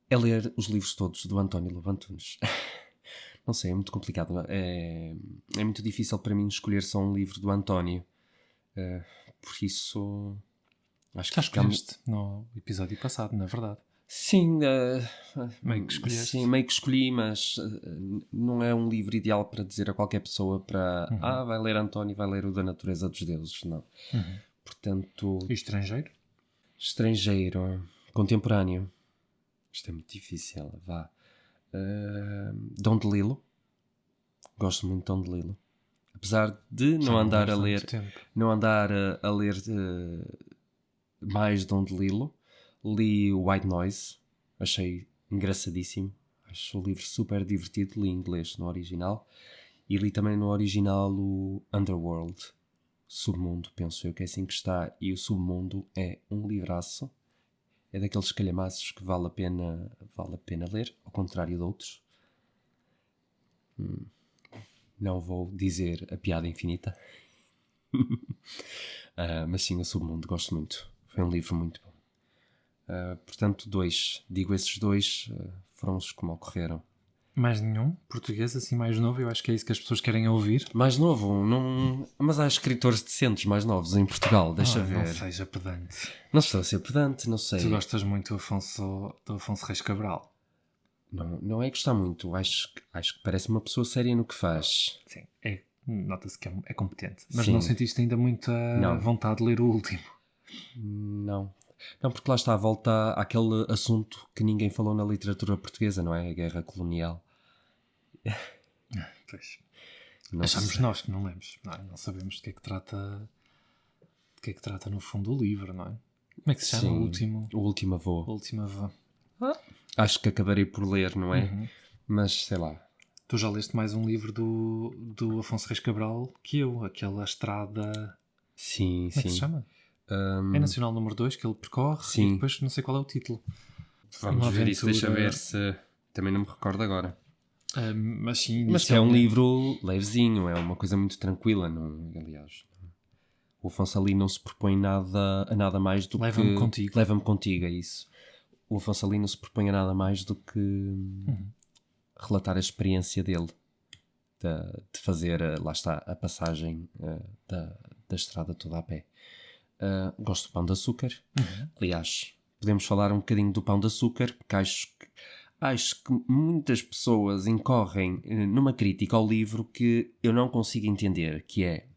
É ler os livros todos do António Lobo Antunes. Não sei, é muito complicado. É muito difícil para mim escolher só um livro do António. Por isso... Acho Já escolheste no episódio passado, na verdade. Sim, Meio que escolheste. Sim, meio que escolhi, mas não é um livro ideal para dizer a qualquer pessoa para vai ler António, vai ler o da Natureza dos Deuses, não. Portanto... E estrangeiro? Estrangeiro, contemporâneo. Isto é muito difícil, vá. Dom DeLillo. Gosto muito de Dom DeLillo. Apesar de não andar a ler mais Dom DeLillo, li o White Noise, achei engraçadíssimo, acho o livro super divertido, li em inglês no original, e li também no original o Underworld, Submundo, penso eu que é assim que está, e o Submundo é um livraço, é daqueles calhamaços que vale a pena ler, ao contrário de outros. Não vou dizer a piada infinita, mas sim, o Submundo, gosto muito, foi um livro muito bom. Portanto, esses dois foram os que me ocorreram. Mais nenhum português assim mais novo? Eu acho que é isso que as pessoas querem ouvir. Mais novo? Não... Mas há escritores decentes mais novos em Portugal, deixa ver. Não seja pedante. Não estou a ser pedante, não sei. Tu gostas muito do Afonso Reis Cabral? Não é gostar muito, acho que parece uma pessoa séria no que faz. Sim, nota-se que é competente. Mas Sim. não sentiste ainda muita vontade de ler o último? Não, porque lá está, volta àquele assunto que ninguém falou na literatura portuguesa, não é? A guerra colonial. Pois. Achamos nós que não lemos. Não sabemos de que é que trata no fundo o livro, não é? Como é que se chama? O Último Avô. O Último Avô. Acho que acabarei por ler, não é? Mas sei lá. Tu já leste mais um livro do Afonso Reis Cabral que eu, aquela estrada... Sim, Como é que se chama? É Nacional número 2 que ele percorre e depois não sei qual é o título. Vamos ver isso, deixa ver se... Também não me recordo agora. Mas sim, mas é um livro levezinho, é uma coisa muito tranquila, não, aliás. O Afonso ali não se propõe a nada mais do Leva-me contigo. Leva-me contigo, é isso. O Afonso ali não se propõe a nada mais do que relatar a experiência dele de fazer, lá está, a passagem da estrada toda a pé. Gosto do Pão de Açúcar. Aliás, podemos falar um bocadinho do Pão de Açúcar, porque acho que muitas pessoas incorrem numa crítica ao livro que eu não consigo entender, que é,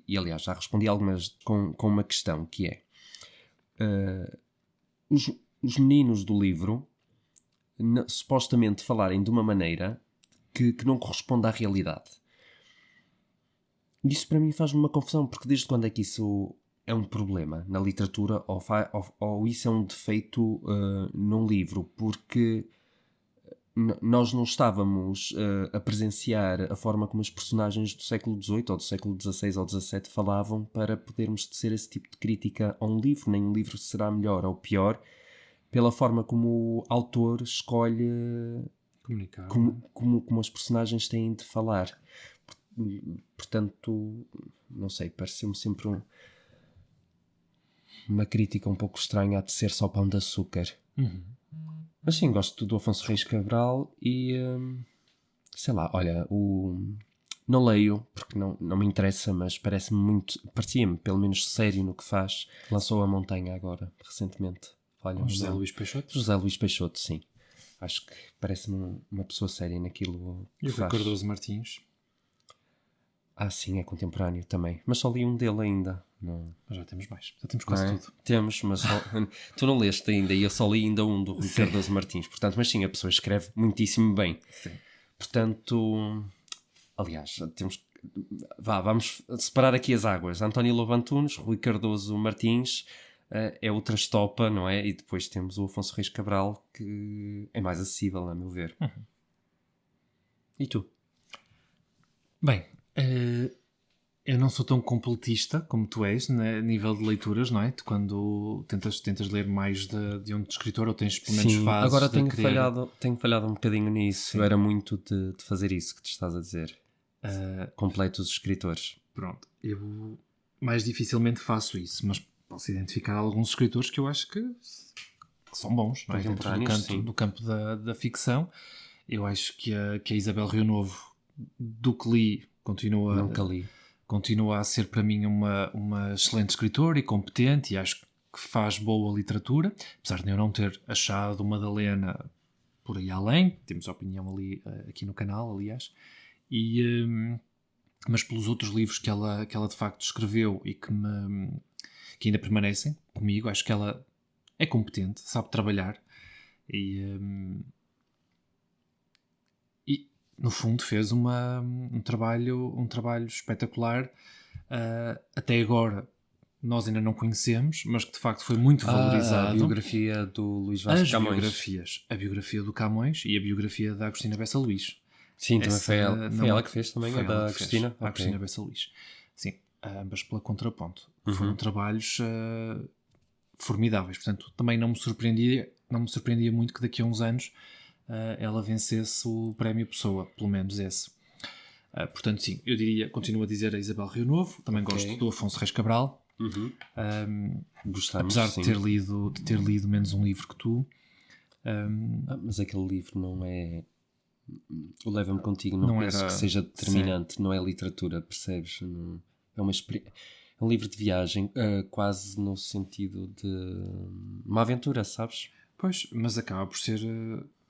e aliás já respondi algumas com uma questão, que é os meninos do livro supostamente falarem de uma maneira que não corresponde à realidade. Isso para mim faz-me uma confusão, porque desde quando é que isso é um problema na literatura ou isso é um defeito num livro? Porque nós não estávamos a presenciar a forma como os personagens do século XVIII ou do século XVI ou XVII falavam para podermos tecer esse tipo de crítica a um livro. Nem um livro será melhor ou pior pela forma como o autor escolhe comunicar, como os personagens têm de falar. Portanto, não sei, pareceu-me sempre uma crítica um pouco estranha a de ser só Pão de Açúcar. Mas sim, gosto do Afonso Reis Cabral e sei lá, olha, não leio porque não me interessa, mas parecia-me pelo menos sério no que faz. Lançou A Montanha agora, recentemente. José Luís Peixoto? José Luís Peixoto, sim. Acho que parece-me uma pessoa séria naquilo que faz. E o Cardoso Martins? Sim, é contemporâneo também. Mas só li um dele ainda. Não. Mas já temos mais. Já temos quase tudo. Temos, mas tu não leste ainda e eu só li ainda um do Rui Cardoso Martins. Portanto, mas sim, a pessoa escreve muitíssimo bem. Sim. Portanto, aliás, vamos separar aqui as águas. António Lobo Antunes, Rui Cardoso Martins... é outra estopa, não é? E depois temos o Afonso Reis Cabral, que é mais acessível, a meu ver. E tu? Bem, Eu não sou tão completista como tu és, né, a nível de leituras, não é? Tu quando tentas ler mais de um escritor ou tens pelo menos Sim, fases agora de tenho querer... falhado um bocadinho nisso. Sim. Eu era muito de fazer isso que te estás a dizer. Completo os escritores. Pronto, eu mais dificilmente faço isso, mas posso identificar alguns escritores que eu acho que são bons, não é? Dentro do campo da ficção. Eu acho que a Isabel Rio Novo, do que li, Nunca li. continua a ser para mim uma excelente escritora e competente, e acho que faz boa literatura, apesar de eu não ter achado Madalena por aí além. Temos opinião ali, aqui no canal, aliás, mas pelos outros livros que ela de facto escreveu e que ainda permanecem comigo, acho que ela é competente, sabe trabalhar e no fundo fez um trabalho espetacular. Até agora nós ainda não conhecemos, mas que de facto foi muito valorizado. A biografia do Luís Vaz de Camões. A biografia do Camões e a biografia da Agostina Bessa Luís. Sim, também foi ela que fez também, a da Agostina. A Agostina Bessa Luís. Sim, ambas pela Contraponto. Foram trabalhos formidáveis. Portanto, também não me surpreendia muito que daqui a uns anos ela vencesse o Prémio Pessoa, pelo menos esse. Portanto, sim, eu continuo a dizer a Isabel Rio Novo. Também gosto do Afonso Reis Cabral. Gostamos, apesar de ter lido menos um livro que tu. Mas aquele livro não é... O Leva-me Contigo não penso que seja determinante. Sim. Não é literatura, percebes? Não, é um livro de viagem, quase no sentido de uma aventura, sabes? Pois, mas acaba por ser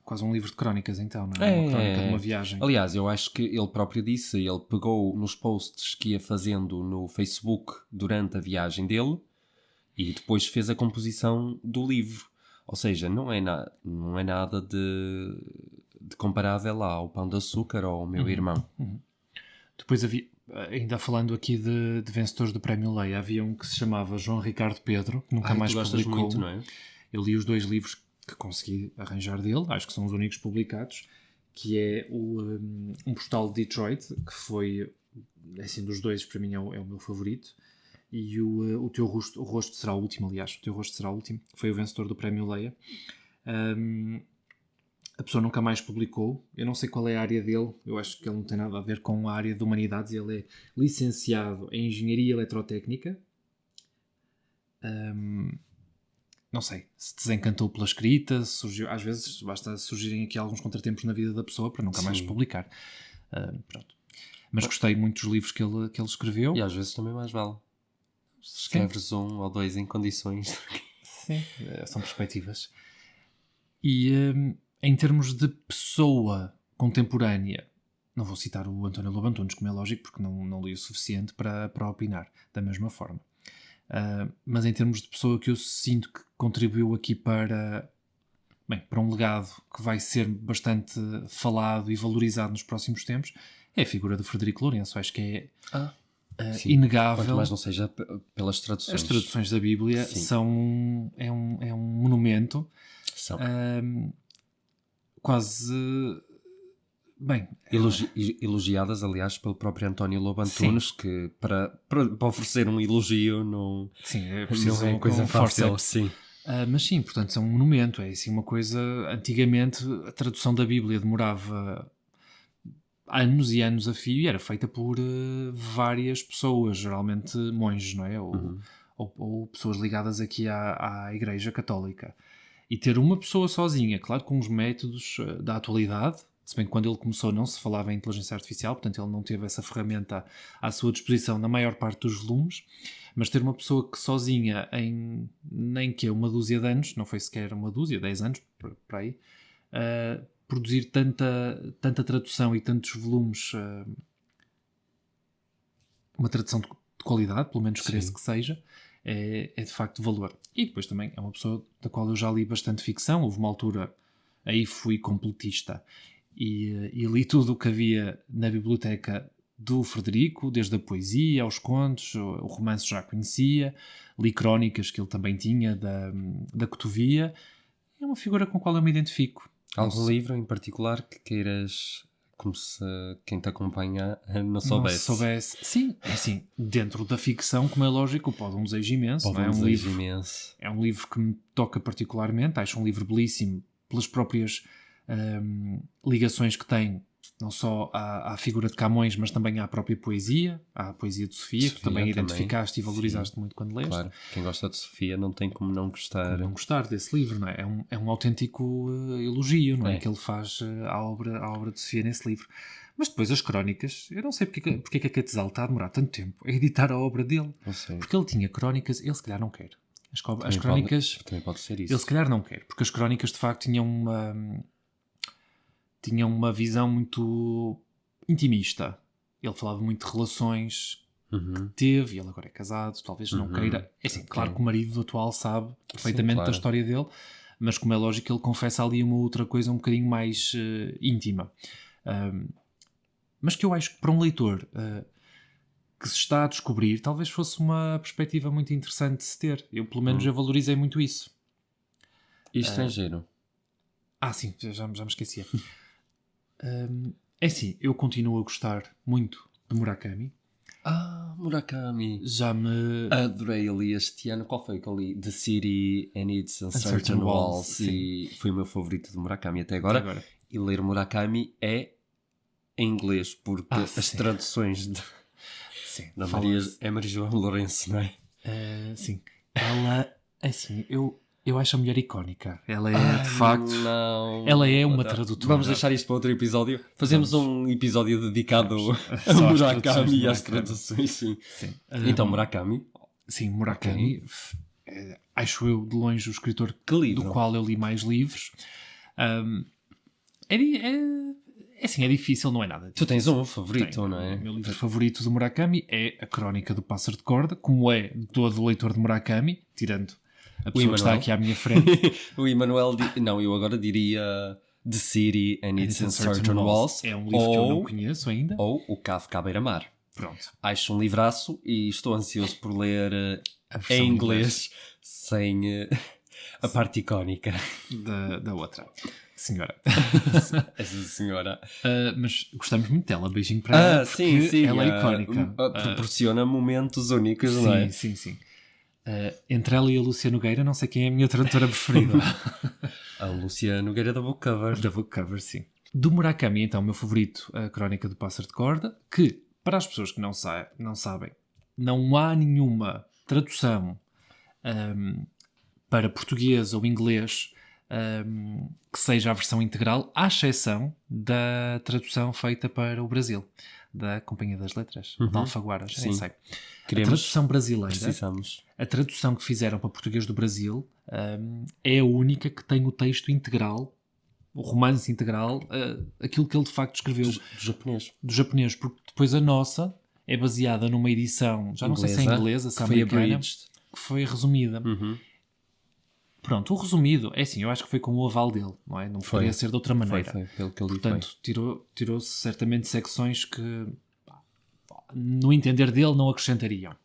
quase um livro de crónicas, então, não é? Uma crónica de uma viagem. Aliás, eu acho que ele próprio disse, ele pegou nos posts que ia fazendo no Facebook durante a viagem dele e depois fez a composição do livro. Ou seja, não é nada de comparável ao Pão de Açúcar ou ao Meu Irmão. Depois havia, ainda falando aqui de vencedores do Prémio Leia, havia um que se chamava João Ricardo Pedro, que nunca mais publicou. Muito, não é? Eu li os 2 livros que consegui arranjar dele, acho que são os únicos publicados, que é um Postal de Detroit, que foi, assim, dos 2 para mim é o meu favorito, e o rosto será o último, aliás, o Teu Rosto Será o Último, que foi o vencedor do Prémio Leia. A pessoa nunca mais publicou. Eu não sei qual é a área dele. Eu acho que ele não tem nada a ver com a área de humanidades. Ele é licenciado em Engenharia Eletrotécnica. Não sei se desencantou pela escrita. Surgiu, às vezes basta surgirem aqui alguns contratempos na vida da pessoa para nunca mais publicar. Pronto. Mas gostei muito dos livros que ele escreveu. E às vezes também mais vale. Escreves 1 ou 2 em condições. Sim, são perspectivas. E em termos de pessoa contemporânea, não vou citar o António Lobo Antunes, como é lógico, porque não li o suficiente para opinar da mesma forma. Mas em termos de pessoa que eu sinto que contribuiu aqui para um legado que vai ser bastante falado e valorizado nos próximos tempos, é a figura do Frederico Lourenço. Acho que é inegável. Quanto mais não seja pelas traduções. As traduções da Bíblia é um monumento. São. Quase... elogiadas, aliás, pelo próprio António Lobo Antunes, que para oferecer um elogio não é coisa fácil. Sim. Mas sim, portanto, são um monumento. É assim uma coisa... Antigamente, a tradução da Bíblia demorava anos e anos a fio e era feita por várias pessoas, geralmente monges, não é? Ou pessoas ligadas aqui à Igreja Católica. E ter uma pessoa sozinha, claro, com os métodos da atualidade, se bem que quando ele começou não se falava em inteligência artificial, portanto ele não teve essa ferramenta à sua disposição na maior parte dos volumes, mas ter uma pessoa que sozinha em nem que uma dúzia de anos, não foi sequer uma dúzia, 10 anos, por aí, produzir tanta tradução e tantos volumes, uma tradução de qualidade, pelo menos creio que seja, é de facto de valor. E depois também é uma pessoa da qual eu já li bastante ficção. Houve uma altura, aí fui completista e li tudo o que havia na biblioteca do Frederico, desde a poesia aos contos, o romance já conhecia, li crónicas que ele também tinha da Cotovia. É uma figura com a qual eu me identifico. Algum livro em particular que queiras como se quem te acompanha não Não soubesse. soubesse. Sim, é assim, dentro da ficção, como é lógico, o Pode um Desejo Imenso, não é? Imenso. É um livro que me toca particularmente, acho um livro belíssimo pelas próprias ligações que tem, não só à figura de Camões, mas também à própria poesia, à poesia de Sofia, que também identificaste e valorizaste muito quando leste. Claro, quem gosta de Sofia não tem como não gostar. Como não gostar desse livro, não é? É um autêntico elogio, não é? Que ele faz à obra de Sofia nesse livro. Mas depois as crónicas, eu não sei porque é que a Quetzal está a demorar tanto tempo a editar a obra dele. Não sei. Porque ele tinha crónicas, ele se calhar não quer. As crónicas... Também pode ser isso. Ele se calhar não quer, porque as crónicas de facto tinham uma visão muito intimista. Ele falava muito de relações que teve, e ele agora é casado, talvez não queira. É assim, claro que o marido atual sabe perfeitamente da história dele, mas como é lógico, ele confessa ali uma outra coisa um bocadinho mais íntima. Mas que eu acho que para um leitor que se está a descobrir, talvez fosse uma perspectiva muito interessante de se ter. Eu, pelo menos, já valorizei muito isso. E estrangeiro? Sim, já me esquecia. É assim, eu continuo a gostar muito de Murakami. Murakami. Já me... Adorei ali este ano. Qual foi que eu li? The City and Its Uncertain Walls. E foi o meu favorito de Murakami até agora. E ler Murakami é em inglês, porque as traduções da Maria João Lourenço, não é? Sim. Ela, assim, eu acho a mulher icónica. Ela é, de facto... Não. Ela é uma tradutora. Vamos deixar isto para outro episódio. Fazemos um episódio dedicado a Murakami e às traduções, sim. Então, Murakami. Sim, Murakami. Acho eu, de longe, o escritor do qual eu li mais livros. É difícil, não é nada. Tu tens um favorito, não é? O meu livro favorito do Murakami é A Crónica do Pássaro de Corda, como é todo leitor de Murakami, tirando a pessoa que está aqui à minha frente. O Emanuel, não, eu agora diria The City and Its Uncertain Walls. É um livro que eu não conheço ainda. Ou O Kafka à Beira-Mar. Pronto. Acho um livraço e estou ansioso por ler em inglês sem a parte icónica da outra senhora. Essa senhora. Mas gostamos muito dela. Beijinho para ela. Sim. Ela é icónica. Proporciona momentos únicos, não é? Sim. Entre ela e a Lúcia Nogueira, não sei quem é a minha tradutora preferida. A Lúcia Nogueira da Book Cover. Da Book Cover, sim. Do Murakami, então, o meu favorito, A Crónica do Pássaro de Corda, que, para as pessoas que não sabem, não há nenhuma tradução para português ou inglês que seja a versão integral, à exceção da tradução feita para o Brasil, da Companhia das Letras, da Alfaguara, já nem sei. A tradução brasileira, a tradução que fizeram para português do Brasil, é a única que tem o texto integral, o romance integral, aquilo que ele de facto escreveu. Do japonês, porque depois a nossa é baseada numa edição, já não sei se é inglesa, se é americana, que foi resumida. Pronto, o resumido, é assim, eu acho que foi com o aval dele, não é? Não poderia ser de outra maneira. Foi pelo que ele Portanto, tirou-se certamente secções que, no entender dele, não acrescentariam.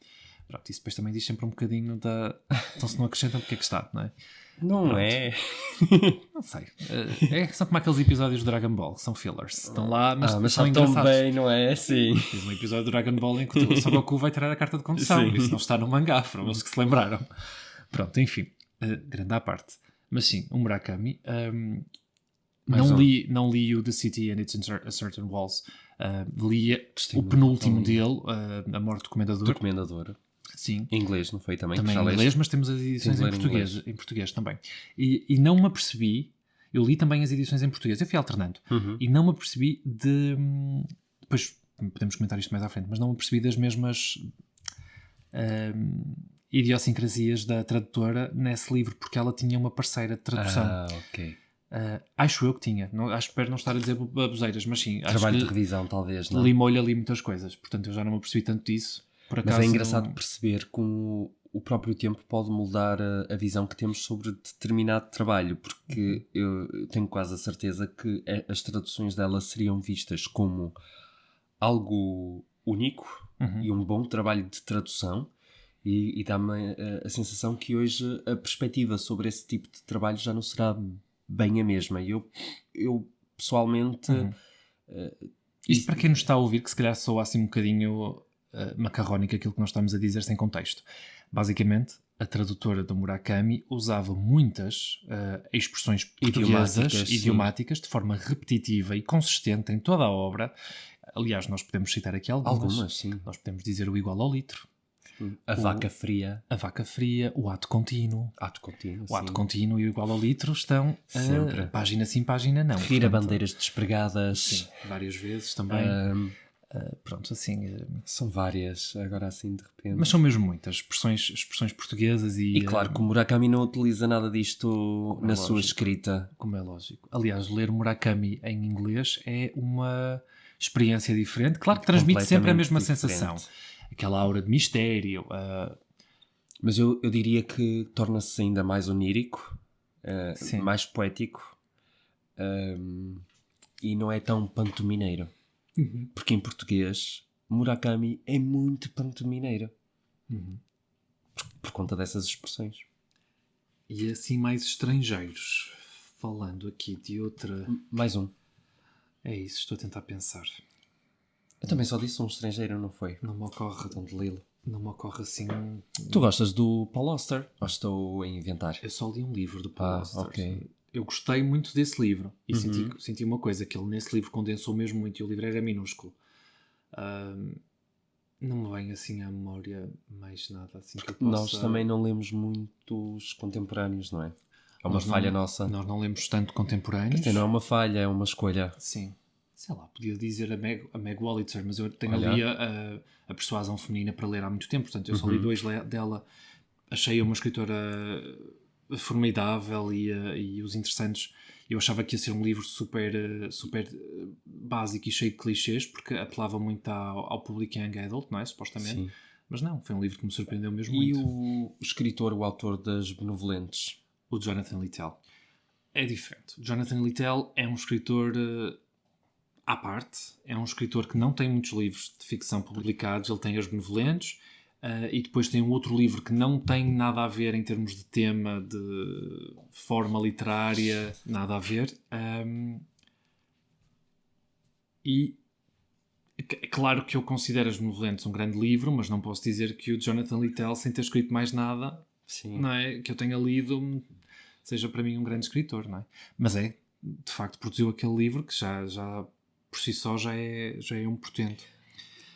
Pronto, isso depois também diz sempre um bocadinho da... Então, se não acrescentam, porque é que está, não é? Não é? Não sei. São como aqueles episódios do Dragon Ball, que são fillers. Estão lá, mas são tão engraçados. Bem, não é? Sim. Fiz um episódio do Dragon Ball em que o Son Goku vai tirar a carta de condução. Isso não está no mangá, foram eles que se lembraram. Pronto, enfim. Grande à parte. Mas sim, o Murakami. Não li o The City and Its Uncertain Walls. Li o penúltimo dele, A Morte do Comendador. Sim. Em inglês, não foi também? Também em inglês, mas temos as edições em português também. E não me apercebi, eu li também as edições em português, eu fui alternando, e não me apercebi de... Depois podemos comentar isto mais à frente, mas não me apercebi das mesmas idiosincrasias da tradutora nesse livro, porque ela tinha uma parceira de tradução. Ok. Acho eu que tinha. Espero não estar a dizer baboseiras, mas sim. Trabalho de revisão, talvez, não? Limou-lhe ali muitas coisas, portanto eu já não me apercebi tanto disso. Por acaso, mas é engraçado perceber como o próprio tempo pode moldar a visão que temos sobre determinado trabalho, porque eu tenho quase a certeza que as traduções dela seriam vistas como algo único e um bom trabalho de tradução, e dá-me a sensação que hoje a perspectiva sobre esse tipo de trabalho já não será bem a mesma. Eu pessoalmente Isto para quem nos está a ouvir, que se calhar soa assim um bocadinho macarrónico aquilo que nós estamos a dizer sem contexto. Basicamente, a tradutora do Murakami usava muitas expressões portuguesas, idiomáticas, de forma repetitiva e consistente em toda a obra. Aliás, nós podemos citar aqui algumas. Sim. Nós podemos dizer o igual ao litro. Vaca fria. A vaca fria, o ato contínuo. Ato contínuo, o ato contínuo e o igual ao litro estão sempre. Página sim, página não. Rir a bandeiras despregadas. Sim, várias vezes também. Pronto, assim... São várias, agora assim de repente. Mas são mesmo muitas expressões portuguesas e... E claro que o Murakami não utiliza nada disto na sua escrita. Como é lógico. Aliás, ler Murakami em inglês é uma experiência diferente. Claro que transmite sempre a mesma sensação. Aquela aura de mistério. Mas eu diria que torna-se ainda mais onírico, mais poético e não é tão pantomineiro. Porque em português Murakami é muito pantomineiro. Por conta dessas expressões. E assim mais estrangeiros. Falando aqui de outra... Mais um. É isso, estou a tentar pensar. Eu também só disse um estrangeiro, não foi? Não me ocorre tão de Lilo. Não me ocorre assim... Tu gostas do Paul Auster? Ou estou a inventar? Eu só li um livro do Paul Auster. Ok. Eu gostei muito desse livro. E senti uma coisa, que ele nesse livro condensou mesmo muito. E o livro era minúsculo. Não me vem assim à memória mais nada assim que eu possa... Nós também não lemos muitos contemporâneos, não é? É uma falha nossa. Nós não lemos tanto contemporâneos. Não é uma falha, é uma escolha. Sim. Sei lá, podia dizer a Meg Wolitzer, mas eu tenho ali a Persuasão Feminina para ler há muito tempo, portanto eu só li 2 dela. Achei-a uma escritora formidável e os interessantes. Eu achava que ia ser um livro super básico e cheio de clichês, porque apelava muito ao público young adult, não é? Supostamente. Sim. Mas não, foi um livro que me surpreendeu mesmo muito. E o escritor, o autor das Benevolentes? O Jonathan Littell. É diferente. O Jonathan Littell é um escritor... à parte, é um escritor que não tem muitos livros de ficção publicados. Ele tem As Benevolentes e depois tem um outro livro que não tem nada a ver em termos de tema, de forma literária, nada a ver. E é claro que eu considero As Benevolentes um grande livro, mas não posso dizer que o Jonathan Littell, sem ter escrito mais nada, não é, que eu tenha lido, seja para mim um grande escritor, não é? Mas de facto, produziu aquele livro que já por si só já é um portento.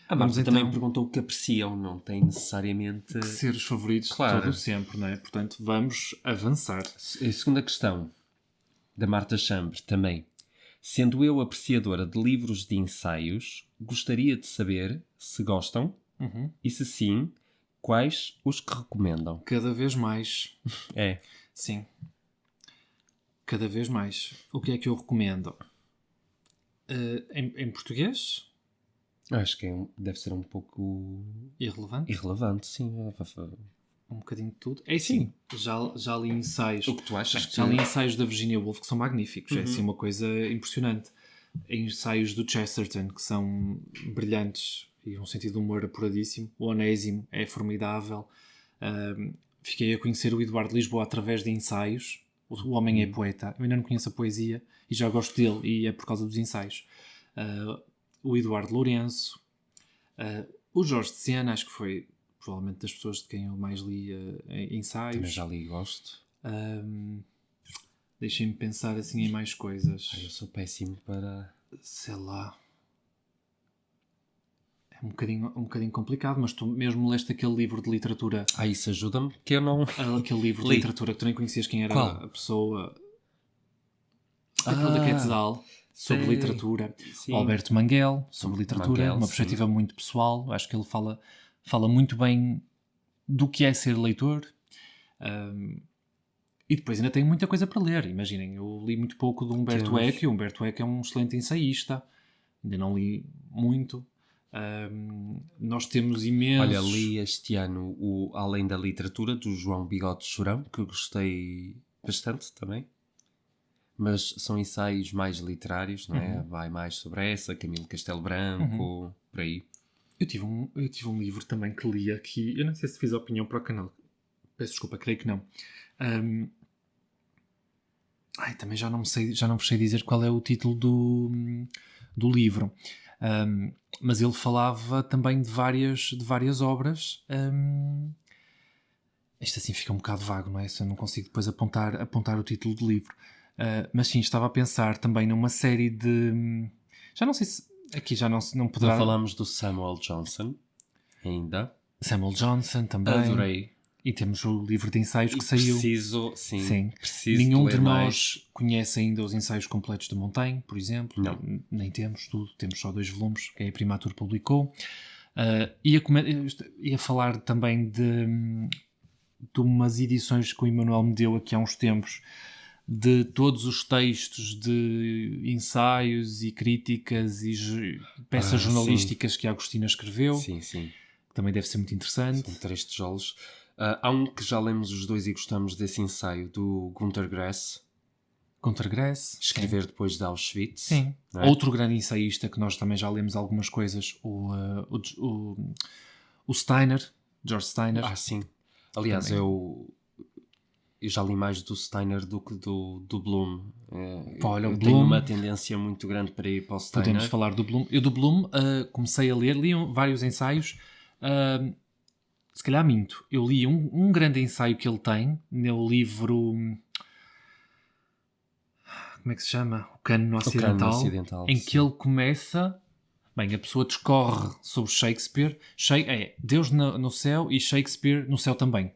A Marta também perguntou o que apreciam, não tem necessariamente... que ser os favoritos de todo sempre, não é? Portanto, vamos avançar. A segunda questão, da Marta Chambre, também. Sendo eu apreciadora de livros de ensaios, gostaria de saber se gostam e, se sim, quais os que recomendam. Cada vez mais. É. Sim. Cada vez mais. O que é que eu recomendo? Em português? Acho que deve ser um pouco... Irrelevante, sim. Um bocadinho de tudo. É sim. Já li ensaios. O que tu achas? Já li ensaios da Virginia Woolf que são magníficos. É assim uma coisa impressionante. Ensaios do Chesterton que são brilhantes e um sentido de humor apuradíssimo. O Onésimo é formidável. Fiquei a conhecer o Eduardo Lisboa através de ensaios. O homem é poeta. Eu ainda não conheço a poesia e já gosto dele, e é por causa dos ensaios. O Eduardo Lourenço, o Jorge de Sena, acho que foi provavelmente das pessoas de quem eu mais li ensaios. Também já li e gosto. Deixem-me pensar assim em mais coisas. Eu sou péssimo para... Sei lá. É um bocadinho complicado, mas tu mesmo leste aquele livro de literatura... isso ajuda-me, que eu não... Aquele livro de literatura que tu nem conhecias quem era a pessoa... Aquele da Quetzal, sobre literatura. Sim. Alberto Manguel, sobre literatura. Uma perspectiva muito pessoal. Acho que ele fala muito bem do que é ser leitor. E depois ainda tenho muita coisa para ler. Imaginem, eu li muito pouco de Humberto Eco, e o Humberto Eco é um excelente ensaísta. Ainda não li muito. Nós temos imensos... Olha, li este ano o Além da Literatura, do João Bigode Chorão, que eu gostei bastante também. Mas são ensaios mais literários, não é? Vai mais sobre essa, Camilo Castelo Branco, por aí. Eu tive um livro também que li aqui, eu não sei se fiz a opinião para o canal, peço desculpa, creio que não. Também já não vos sei dizer qual é o título do livro. Mas ele falava também de várias obras. Isto assim fica um bocado vago, não é? Se eu não consigo depois apontar o título do livro. Mas sim, estava a pensar também numa série de... Já não sei se... Aqui já não poderá... Já falámos do Samuel Johnson, ainda. Samuel Johnson também. Adorei. E temos o livro de ensaios que saiu. Preciso Nenhum de ler nós mais. conhece ainda os ensaios completos de Montaigne, por exemplo. Não. Nem temos tudo. Temos só 2 volumes que a Primatur publicou. Ia falar também de umas edições que o Emanuel me deu aqui há uns tempos, de todos os textos de ensaios e críticas e peças jornalísticas que a Agostina escreveu. Sim. Que também deve ser muito interessante. São 3 tijolos. Há um que já lemos os 2 e gostamos desse ensaio, do Günter Grass. Günter Grass. Escrever depois de Auschwitz. Sim. É? Outro grande ensaísta que nós também já lemos algumas coisas, o Steiner, George Steiner. Sim. Aliás, também. eu já li mais do Steiner do que do Bloom. Olha, eu o tenho Bloom, uma tendência muito grande para ir para o Steiner. podemos falar do Bloom. Eu do Bloom comecei a ler, li vários ensaios. Se calhar minto. Eu li um grande ensaio que ele tem no livro... Como é que se chama? O Cânone Ocidental. Em que ele começa... Bem, a pessoa discorre sobre Shakespeare. Deus no céu e Shakespeare no céu também.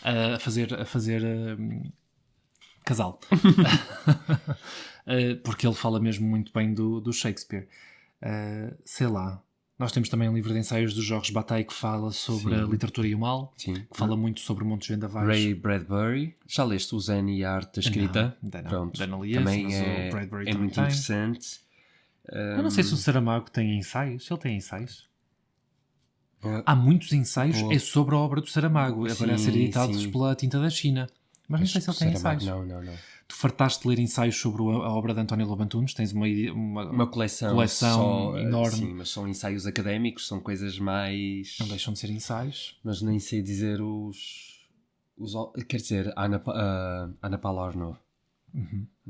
A fazer casal. Porque ele fala mesmo muito bem do Shakespeare. Sei lá. Nós temos também um livro de ensaios do Jorge Bataille que fala sobre a literatura e o mal. Sim. Que fala muito sobre Montes Vendavais. Ray Bradbury. Já leste o Zen e a Arte da Escrita? Pronto. Também é muito interessante. Eu não sei se o Saramago tem ensaios. Ele tem ensaios? Há muitos ensaios sobre a obra do Saramago. Agora a ser editados pela Tinta da China. Mas não sei se ele tem ensaios. Não. Tu fartaste de ler ensaios sobre a obra de António Lobo Antunes? Tens uma coleção enorme. Sim, mas são ensaios académicos, são coisas mais... Não deixam de ser ensaios. Mas nem sei dizer quer dizer, Ana Paula Arnaud.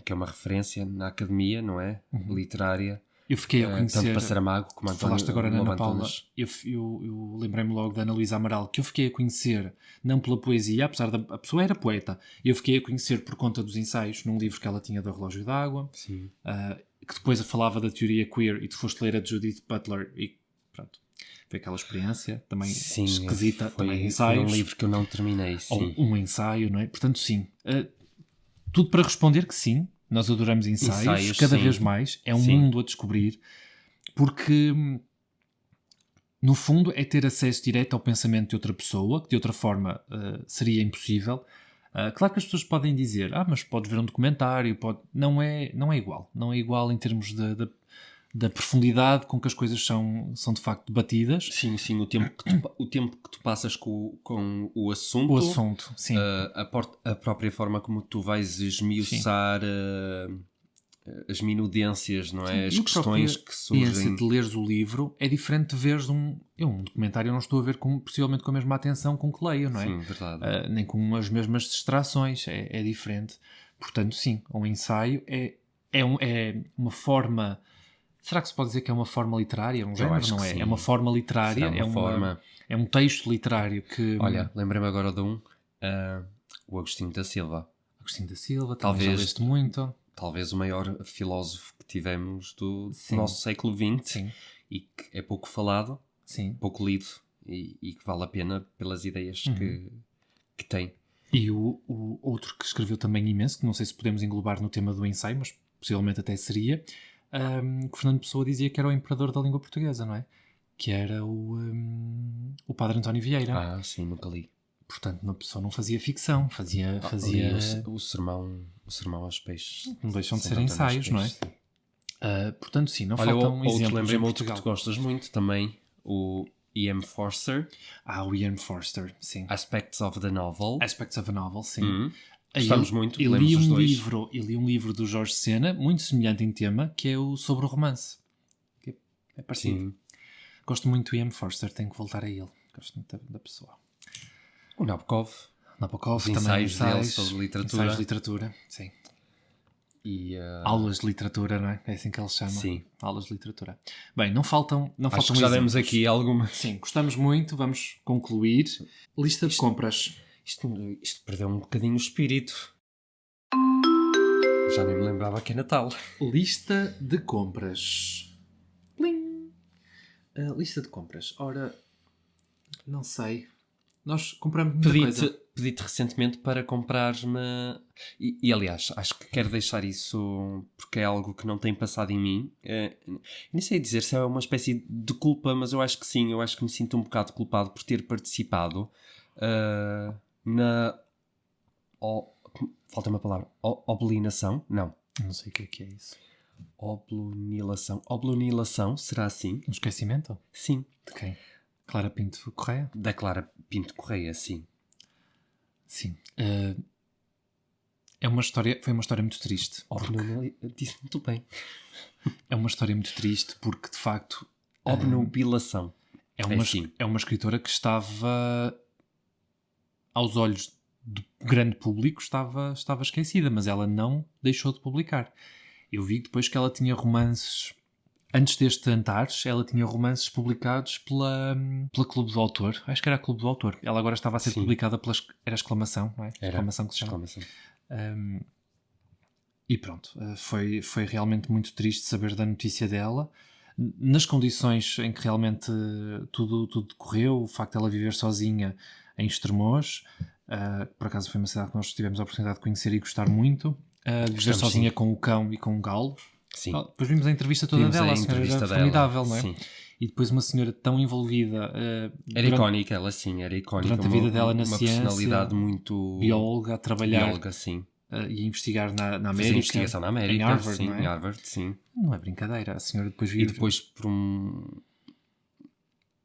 Que é uma referência na academia, não é? Literária. Eu fiquei a conhecer... Tanto para Saramago como António Falaste agora na Ana Paula. Antunes. Eu lembrei-me logo da Ana Luísa Amaral, que eu fiquei a conhecer, não pela poesia, apesar da... A pessoa era poeta. Eu fiquei a conhecer por conta dos ensaios, num livro que ela tinha do Relógio d'Água. Sim. Que depois falava da teoria queer, e tu foste ler a Judith Butler, e pronto. Foi aquela experiência, também esquisita, também ensaios. Foi um livro que eu não terminei, sim. Ou um ensaio, não é? Portanto, sim. Tudo para responder que sim, nós adoramos ensaios cada vez mais. É um mundo a descobrir, porque no fundo é ter acesso direto ao pensamento de outra pessoa, que de outra forma seria impossível. Claro que as pessoas podem dizer, mas podes ver um documentário, não é igual. Não é igual em termos da profundidade com que as coisas são de facto debatidas. Sim, o tempo que tu passas com o assunto. O assunto, sim. A própria forma como tu vais esmiuçar as minudências, não é? As questões que surgem. De leres o livro é diferente de veres um documentário. Eu não estou a ver possivelmente com a mesma atenção com que leio, não é? Sim, verdade. Nem com as mesmas distrações. É diferente. Portanto, sim, um ensaio é uma forma... Será que se pode dizer que é uma forma literária? Um género, não é? Sim. É uma forma literária. É um texto literário que... Olha, lembrei-me agora de o Agostinho da Silva. Agostinho da Silva, talvez já leste muito. Talvez o maior filósofo que tivemos do nosso século XX. Sim. E que é pouco falado, pouco lido e que vale a pena pelas ideias que tem. E o outro que escreveu também imenso, que não sei se podemos englobar no tema do ensaio, mas possivelmente até seria... que Fernando Pessoa dizia que era o imperador da língua portuguesa, não é? Que era o Padre António Vieira. Sim, nunca li. Portanto, uma pessoa não fazia ficção, fazia... O sermão aos peixes. Não deixam de ser ensaios, não é? Portanto, sim, não faltam exemplos. Lembrei-me outro que tu gostas muito também, o E.M. Forster. O E.M. Forster, sim. Aspects of the Novel, sim. Gostamos muito, eu li um livro do Jorge Sena, muito semelhante em tema, que é o sobre o romance. Que é parecido. Sim. Gosto muito do E.M. Forster, tenho que voltar a ele. Gosto muito da pessoa. O Nabokov também. Ensaios dele sobre literatura. Ensaios de literatura, sim. E, aulas de literatura, não é? É assim que eles chamam. Sim. Aulas de literatura. Bem, não faltam Acho que já demos aqui algumas. Sim, gostamos muito. Vamos concluir. Lista de compras. Isto perdeu um bocadinho o espírito. Já nem me lembrava que é Natal. Lista de compras. Plim! Lista de compras. Ora, não sei. Nós compramos muita coisa. Pedi-te recentemente para comprar-me... E aliás, acho que quero deixar isso porque é algo que não tem passado em mim. Nem sei dizer se é uma espécie de culpa, mas eu acho que sim. Eu acho que me sinto um bocado culpado por ter participado na... falta uma palavra. Oblinação? Não sei o que é isso. Oblunilação. Oblunilação, será assim? Um esquecimento? Sim. De quem? Clara Pinto Correia? Da Clara Pinto Correia, sim. Sim. Foi uma história muito triste. Disse muito bem. É uma história muito triste porque, de facto... Obnubilação. É uma escritora que estava, aos olhos do grande público, estava esquecida, mas ela não deixou de publicar. Eu vi depois que ela tinha romances... Antes deste Antares, ela tinha romances publicados pela Clube do Autor. Acho que era a Clube do Autor. Ela agora estava a ser publicada pela... Era Exclamação, não é? Era. Exclamação que se chama. Exclamação. E pronto. Foi realmente muito triste saber da notícia dela. Nas condições em que realmente tudo decorreu, o facto de ela viver sozinha em Estremoz, por acaso foi uma cidade que nós tivemos a oportunidade de conhecer e gostar muito, viver sozinha com o cão e com o galo. Sim. Depois vimos a entrevista toda dela, a senhora era formidável, não é? Sim. E depois uma senhora tão envolvida. Era icónica, ela sim, era icónica. Durante a vida dela na ciência. Uma personalidade muito... Bióloga, a trabalhar. Bióloga, sim. E a investigar na América. Fazer investigação na América, em Harvard, sim, não é? em Harvard, sim. Não é brincadeira, a senhora depois vive... E depois por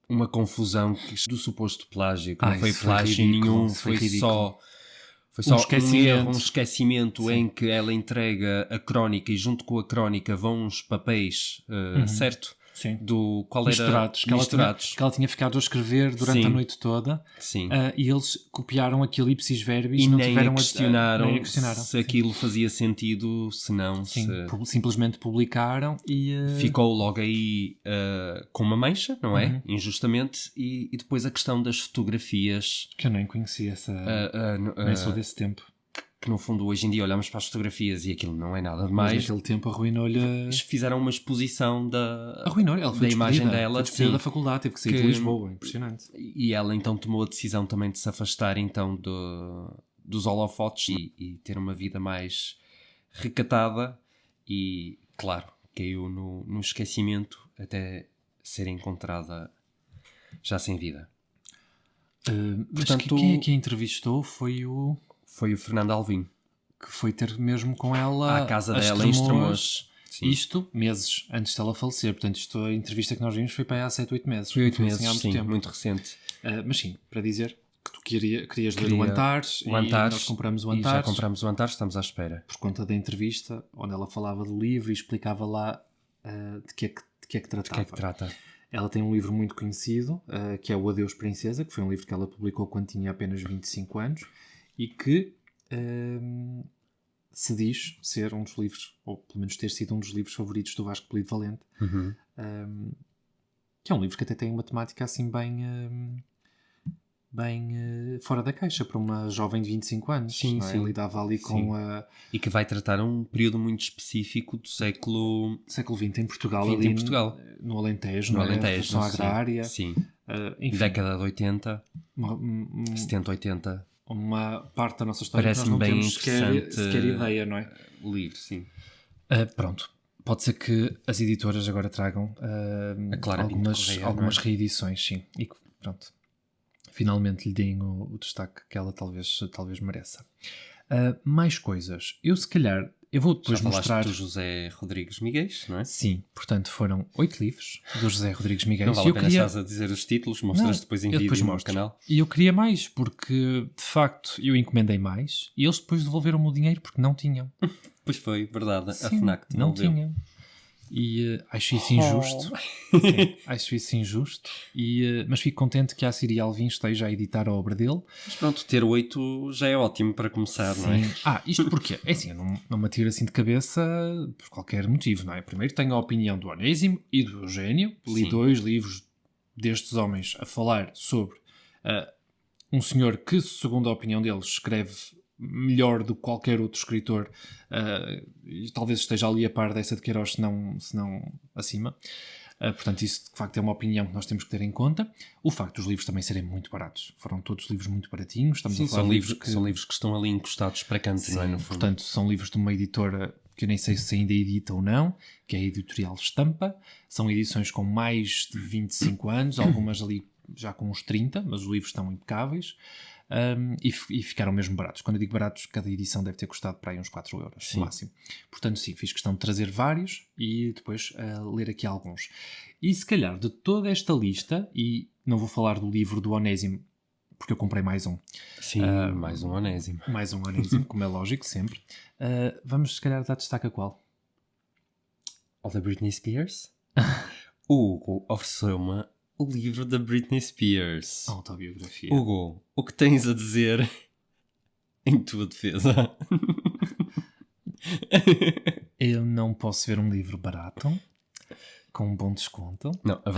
uma confusão do suposto plágio, que não foi plágio nenhum, foi só um esquecimento em que ela entrega a crónica e junto com a crónica vão uns papéis, certo? Sim. Qual misturados, era? Que ela tinha ficado a escrever durante a noite toda. Sim. E eles copiaram aquilo ipsis verbis e não nem tiveram questionaram, nem questionaram se aquilo fazia sentido, se não. Simplesmente publicaram e... Ficou logo aí com uma mancha, não é? Injustamente. E depois a questão das fotografias. Que eu nem conhecia nem sou desse tempo. Que no fundo hoje em dia olhamos para as fotografias e aquilo não é nada demais. Mas naquele tempo arruinou-lhe... Eles fizeram uma exposição Arruinou-lhe, ela foi da imagem dela. Foi da faculdade, teve que sair de Lisboa, impressionante. E ela então tomou a decisão também de se afastar então dos holofotes e ter uma vida mais recatada e, claro, caiu no esquecimento até ser encontrada já sem vida. Portanto, quem é que a entrevistou foi o Fernando Alvim, que foi ter mesmo com ela à casa dela em Estremoz. Isto meses antes dela falecer. Portanto, a entrevista que nós vimos foi para aí há 7, 8 meses. Foi 8 meses, assim, sim, muito recente. Mas sim, para dizer que tu querias ler o Antares, e nós compramos o Antares. E já compramos o Antares, estamos à espera. Por conta da entrevista, onde ela falava do livro e explicava lá de que é que tratava. De que é que trata? Ela tem um livro muito conhecido, que é O Adeus Princesa, que foi um livro que ela publicou quando tinha apenas 25 anos e que se diz ser um dos livros, ou pelo menos ter sido um dos livros favoritos do Vasco Polido Valente, que é um livro que até tem uma temática assim bem fora da caixa para uma jovem de 25 anos. Sim, sim. Ele dava ali com a... E que vai tratar um período muito específico do século XX em Portugal, no Alentejo, no não é? Alentejo, A Revolução Agrária. Sim. Enfim, década de 80, 70, 80. Uma parte da nossa história parece-me que nós não bem temos sequer ideia, não é? O livro, sim. Pronto. Pode ser que as editoras agora tragam algumas reedições, sim. E que, pronto, finalmente lhe deem o destaque que ela talvez mereça. Mais coisas. Eu vou depois mostrar... do José Rodrigues Miguéis, não é? Sim, portanto foram 8 livros do José Rodrigues Miguéis. Não vale a pena estás a dizer os títulos, mostras depois em vídeo no canal. E eu queria mais, porque de facto eu encomendei mais e eles depois devolveram-me o dinheiro porque não tinham. Pois foi, verdade. Sim, a FNAC não tinham. e acho isso injusto. Sim, acho isso injusto. Mas fico contente que a Ciri Alvim esteja a editar a obra dele. Mas pronto, ter 8 já é ótimo para começar, Sim. não é? Isto porque, é assim, eu não me atiro assim de cabeça por qualquer motivo, não é? Primeiro tenho a opinião do Onésimo e do Eugénio. Li Sim. 2 livros destes homens a falar sobre um senhor que, segundo a opinião deles, escreve melhor do que qualquer outro escritor, e talvez esteja ali a par dessa de Queiroz, se não acima. Portanto, isso de facto é uma opinião que nós temos que ter em conta. O facto dos livros também serem muito baratos. Foram todos livros muito baratinhos. Estamos Sim, a falar são de livros que estão ali encostados para canto, não é, no fundo? Portanto, são livros de uma editora que eu nem sei se ainda edita ou não, que é a Editorial Estampa. São edições com mais de 25 anos, algumas ali já com uns 30, mas os livros estão impecáveis. E ficaram mesmo baratos. Quando eu digo baratos, cada edição deve ter custado para aí uns 4 euros no máximo. Portanto, sim, fiz questão de trazer vários e depois ler aqui alguns. E se calhar de toda esta lista, e não vou falar do livro do Onésimo, porque eu comprei mais um. Sim, mais um Onésimo. Mais um Onésimo, como é lógico, sempre. Vamos se calhar dar destaque a qual? Ao da Britney Spears? O Hugo ofereceu-me o livro da Britney Spears. Autobiografia. Hugo, o que tens a dizer em tua defesa? Eu não posso ver um livro barato com um bom desconto. Não, a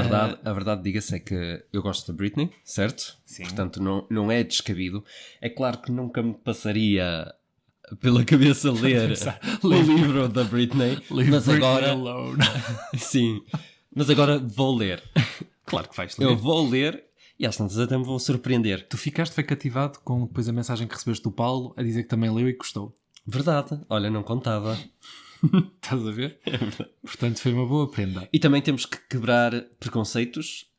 verdade diga-se, é que eu gosto da Britney, certo? Sim. Portanto, não é descabido. É claro que nunca me passaria pela cabeça ler o livro da Britney, mas agora... Alone. Sim, mas agora vou ler. Claro que vais ler. Eu vou ler e às tantas até me vou surpreender. Tu foi cativado com depois a mensagem que recebeste do Paulo a dizer que também leu e gostou. Verdade, olha, não contava. Estás a ver? Portanto, foi uma boa prenda. E também temos que quebrar preconceitos,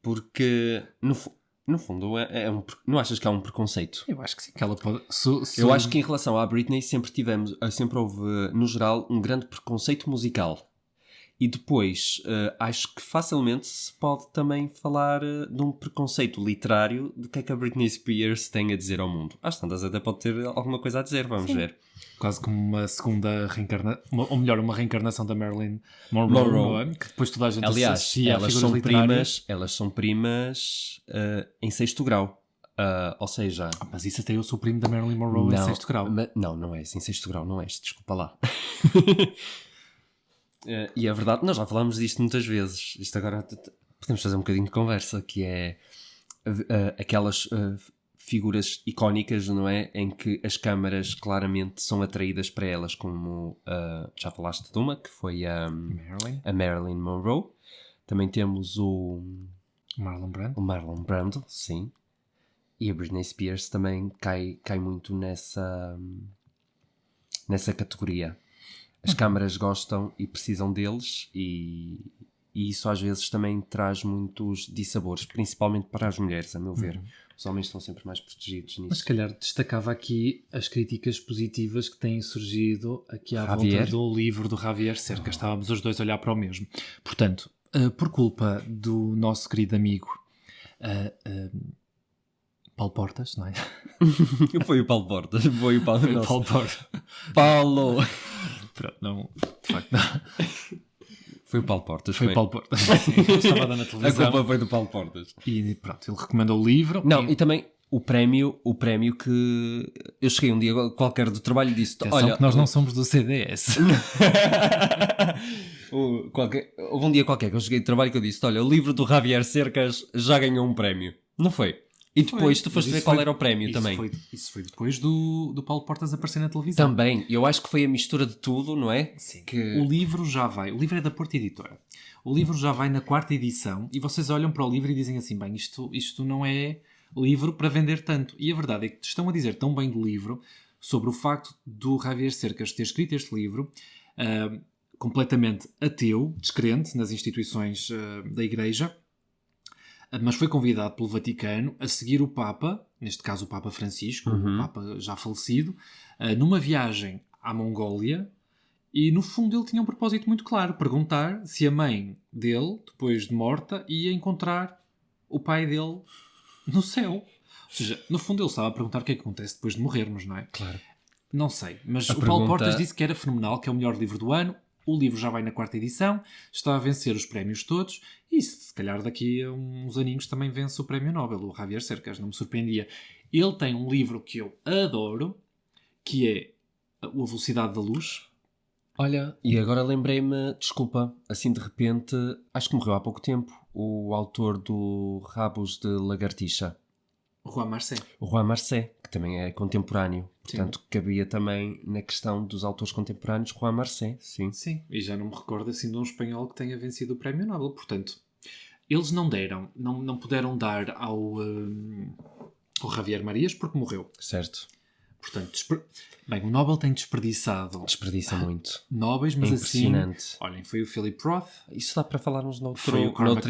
porque no fundo não achas que há um preconceito? Eu acho que sim, que ela pode... Eu acho que em relação à Britney sempre houve, no geral, um grande preconceito musical. E depois, acho que facilmente se pode também falar de um preconceito literário de que é que a Britney Spears tem a dizer ao mundo. Às tantas até pode ter alguma coisa a dizer, vamos ver. Quase como uma segunda reencarnação, ou melhor, uma reencarnação da Marilyn Monroe, que depois toda a gente associa a figuras literárias. Elas são primas em 6º grau. Ou seja... mas isso até eu sou primo da Marilyn Monroe em 6º grau. Não és, em 6º grau não és, desculpa lá. E é verdade, nós já falámos disto muitas vezes. Isto agora podemos fazer um bocadinho de conversa, que é aquelas figuras icónicas, não é? Em que as câmaras claramente são atraídas para elas, como já falaste de uma, que foi a Marilyn Monroe. Também temos o Marlon Brando, sim. E a Britney Spears também cai muito nessa categoria. As câmaras gostam e precisam deles e isso às vezes também traz muitos dissabores, principalmente para as mulheres, a meu ver. Os homens estão sempre mais protegidos nisso. Mas se calhar destacava aqui as críticas positivas que têm surgido aqui à volta do livro do Javier Cercas. Estávamos os dois a olhar para o mesmo. Portanto, por culpa do nosso querido amigo Paulo Portas, não é? Foi o Paulo Portas. Foi o Paulo Portas. Paulo! Pronto, não, de facto não. Foi o Paulo Portas. Foi o Paulo Portas. Sim, estava a dar na televisão. A culpa foi do Paulo Portas. E pronto, ele recomendou o livro. Não, e também o prémio que eu cheguei um dia qualquer do trabalho e disse... Olha, que nós não somos do CDS. Houve um dia qualquer que eu cheguei de trabalho e que eu disse, olha, o livro do Javier Cercas já ganhou um prémio. Não foi? E depois tu foste ver qual era o prémio também. Isso foi depois do Paulo Portas aparecer na televisão. Também. Eu acho que foi a mistura de tudo, não é? Sim. O livro já vai... O livro é da Porta Editora. O livro já vai na 4ª edição e vocês olham para o livro e dizem assim, bem, isto não é livro para vender tanto. E a verdade é que estão a dizer tão bem do livro sobre o facto do Javier Cercas ter escrito este livro completamente ateu, descrente nas instituições da Igreja, mas foi convidado pelo Vaticano a seguir o Papa, neste caso o Papa Francisco, o Papa já falecido, numa viagem à Mongólia, e no fundo ele tinha um propósito muito claro, perguntar se a mãe dele, depois de morta, ia encontrar o pai dele no céu. Ou seja, no fundo ele estava a perguntar o que é que acontece depois de morrermos, não é? Claro. Não sei, mas Paulo Portas disse que era fenomenal, que é o melhor livro do ano. O livro já vai na 4ª edição, está a vencer os prémios todos e se calhar daqui a uns aninhos também vence o prémio Nobel, o Javier Cercas, não me surpreendia. Ele tem um livro que eu adoro, que é A Velocidade da Luz. Olha, e agora lembrei-me, desculpa, assim de repente, acho que morreu há pouco tempo, o autor do Rabos de Lagartixa. Juan Marcet. O Juan Marcet, que também é contemporâneo. Portanto, sim, cabia também na questão dos autores contemporâneos Juan Marcet, sim. Sim, e já não me recordo assim de um espanhol que tenha vencido o prémio Nobel. Portanto, eles não puderam dar ao Javier Marias porque morreu. Certo. Portanto, bem, o Nobel tem desperdiçado. Desperdiça muito. Nobels, mas impressionante. Assim, olhem, foi o Philip Roth. Isso dá para falarmos noutro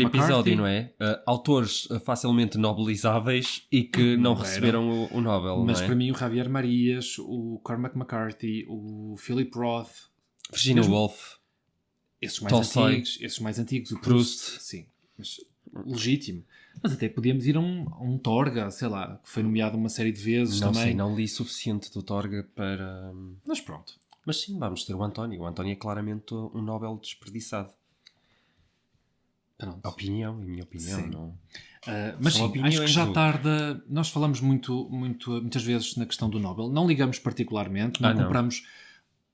episódio, não é? Autores facilmente nobelizáveis e que não receberam o Nobel, mas não é? Para mim o Javier Marias, o Cormac McCarthy, o Philip Roth, Virginia Woolf, esses mais antigos, o Proust, sim, mas legítimo. Mas até podíamos ir a um Torga, sei lá, que foi nomeado uma série de vezes não também. Sei, não li suficiente do Torga para... Mas pronto. Mas sim, vamos ter o António. O António é claramente um Nobel desperdiçado. Pronto. Opinião, em minha opinião. Sim. Não... Mas sim, acho que já tarda... Nós falamos muitas vezes na questão do Nobel. Não ligamos particularmente,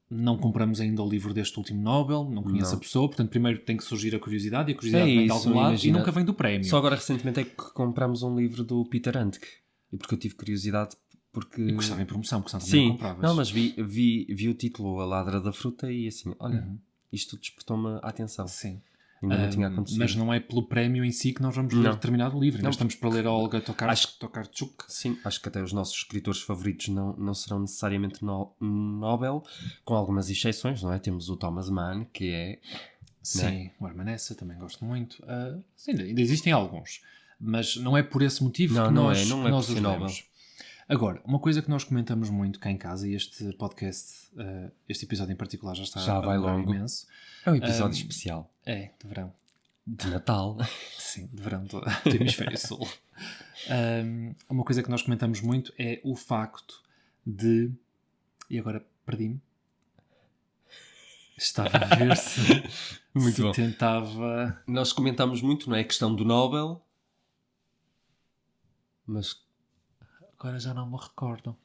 não compramos ainda o livro deste último Nobel, não conheço a pessoa, portanto primeiro tem que surgir a curiosidade, e a curiosidade vem de algum lado e nunca vem do prémio. Só agora recentemente é que comprámos um livro do Peter Handke, e porque eu tive curiosidade, porque... E estava em promoção, porque senão também não compravas. Não, mas vi o título A Ladra da Fruta e assim, olha, isto despertou-me a atenção. Sim. Ainda não tinha acontecido. Mas não é pelo prémio em si que nós vamos ler determinado livro. Nós estamos para ler a Olga Tokarczuk. Sim, acho que até os nossos escritores favoritos não serão necessariamente Nobel, com algumas exceções, não é? Temos o Thomas Mann, que é... Sim, o Hermann Hesse também gosto muito. Sim, ainda existem alguns. Mas não é por esse motivo que nós os lemos. Agora, uma coisa que nós comentamos muito cá em casa, e este podcast, este episódio em particular já vai longo. Imenso. É um episódio especial. É, de verão. De Natal. Sim, de verão do hemisfério sul. Uma coisa que nós comentamos muito é o facto de... E agora perdi-me. Estava a ver se tentava... Nós comentámos muito, não é? A questão do Nobel. Mas... Agora já não me recordo.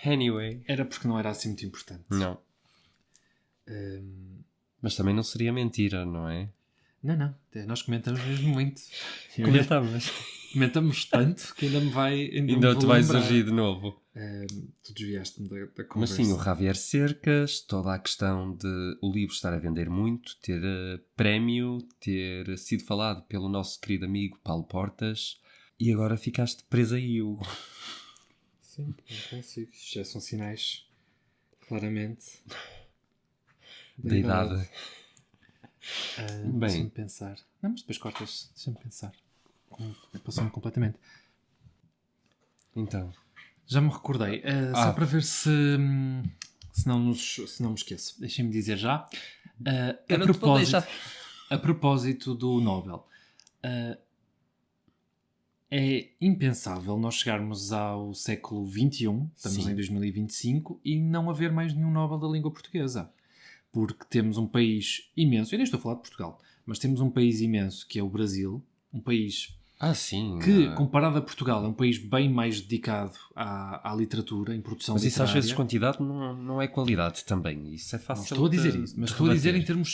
Anyway. Era porque não era assim muito importante. Não. Mas também não seria mentira, não é? Não. Nós comentamos mesmo muito. Comentamos tanto que ainda me vai... Ainda te vai surgir de novo. Tu desviaste-me da conversa. Mas sim, o Javier Cercas, toda a questão de o livro estar a vender muito, ter prémio, ter sido falado pelo nosso querido amigo Paulo Portas, e agora ficaste preso aí, Hugo. Sim, não consigo. Isto já são sinais, claramente... Da idade. Bem. Deixa-me pensar. Não, mas depois cortas. Deixa-me pensar. Passou-me completamente. Então. Já me recordei. Só para ver se não me esqueço. Deixem-me dizer já. A propósito do Nobel. É impensável nós chegarmos ao século XXI, estamos em 2025, e não haver mais nenhum Nobel da língua portuguesa. Porque temos um país imenso, eu nem estou a falar de Portugal, mas temos um país imenso que é o Brasil, um país que, comparado a Portugal, é um país bem mais dedicado à literatura, em produção literária. Mas isso às vezes quantidade não é qualidade também, isso é fácil. Não estou a dizer isso, mas estou a dizer em termos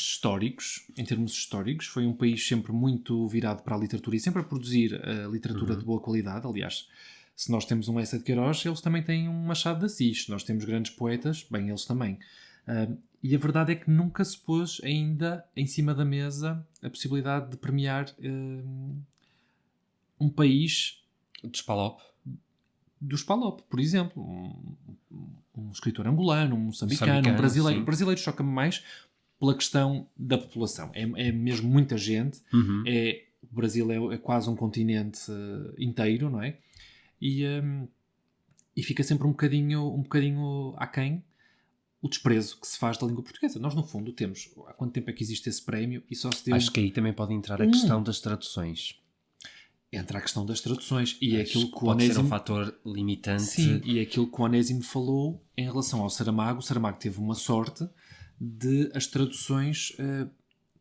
históricos, foi um país sempre muito virado para a literatura e sempre a produzir literatura de boa qualidade. Aliás, se nós temos um Eça de Queiroz, eles também têm um Machado de Assis. Se nós temos grandes poetas, bem, eles também. E a verdade é que nunca se pôs ainda em cima da mesa a possibilidade de premiar um país dos PALOP, por exemplo. Um escritor angolano, um moçambicano, um brasileiro. Sim. O brasileiro choca-me mais pela questão da população. É mesmo muita gente. O Brasil é quase um continente inteiro, não é? E fica sempre um bocadinho aquém o desprezo que se faz da língua portuguesa. Nós, no fundo, temos... Há quanto tempo é que existe esse prémio e só se deu... Acho que aí também pode entrar a questão das traduções. Entra a questão das traduções. E é aquilo que o pode Onésimo... ser um fator limitante. Sim, e é aquilo que o Onésimo falou em relação ao Saramago. O Saramago teve uma sorte de as traduções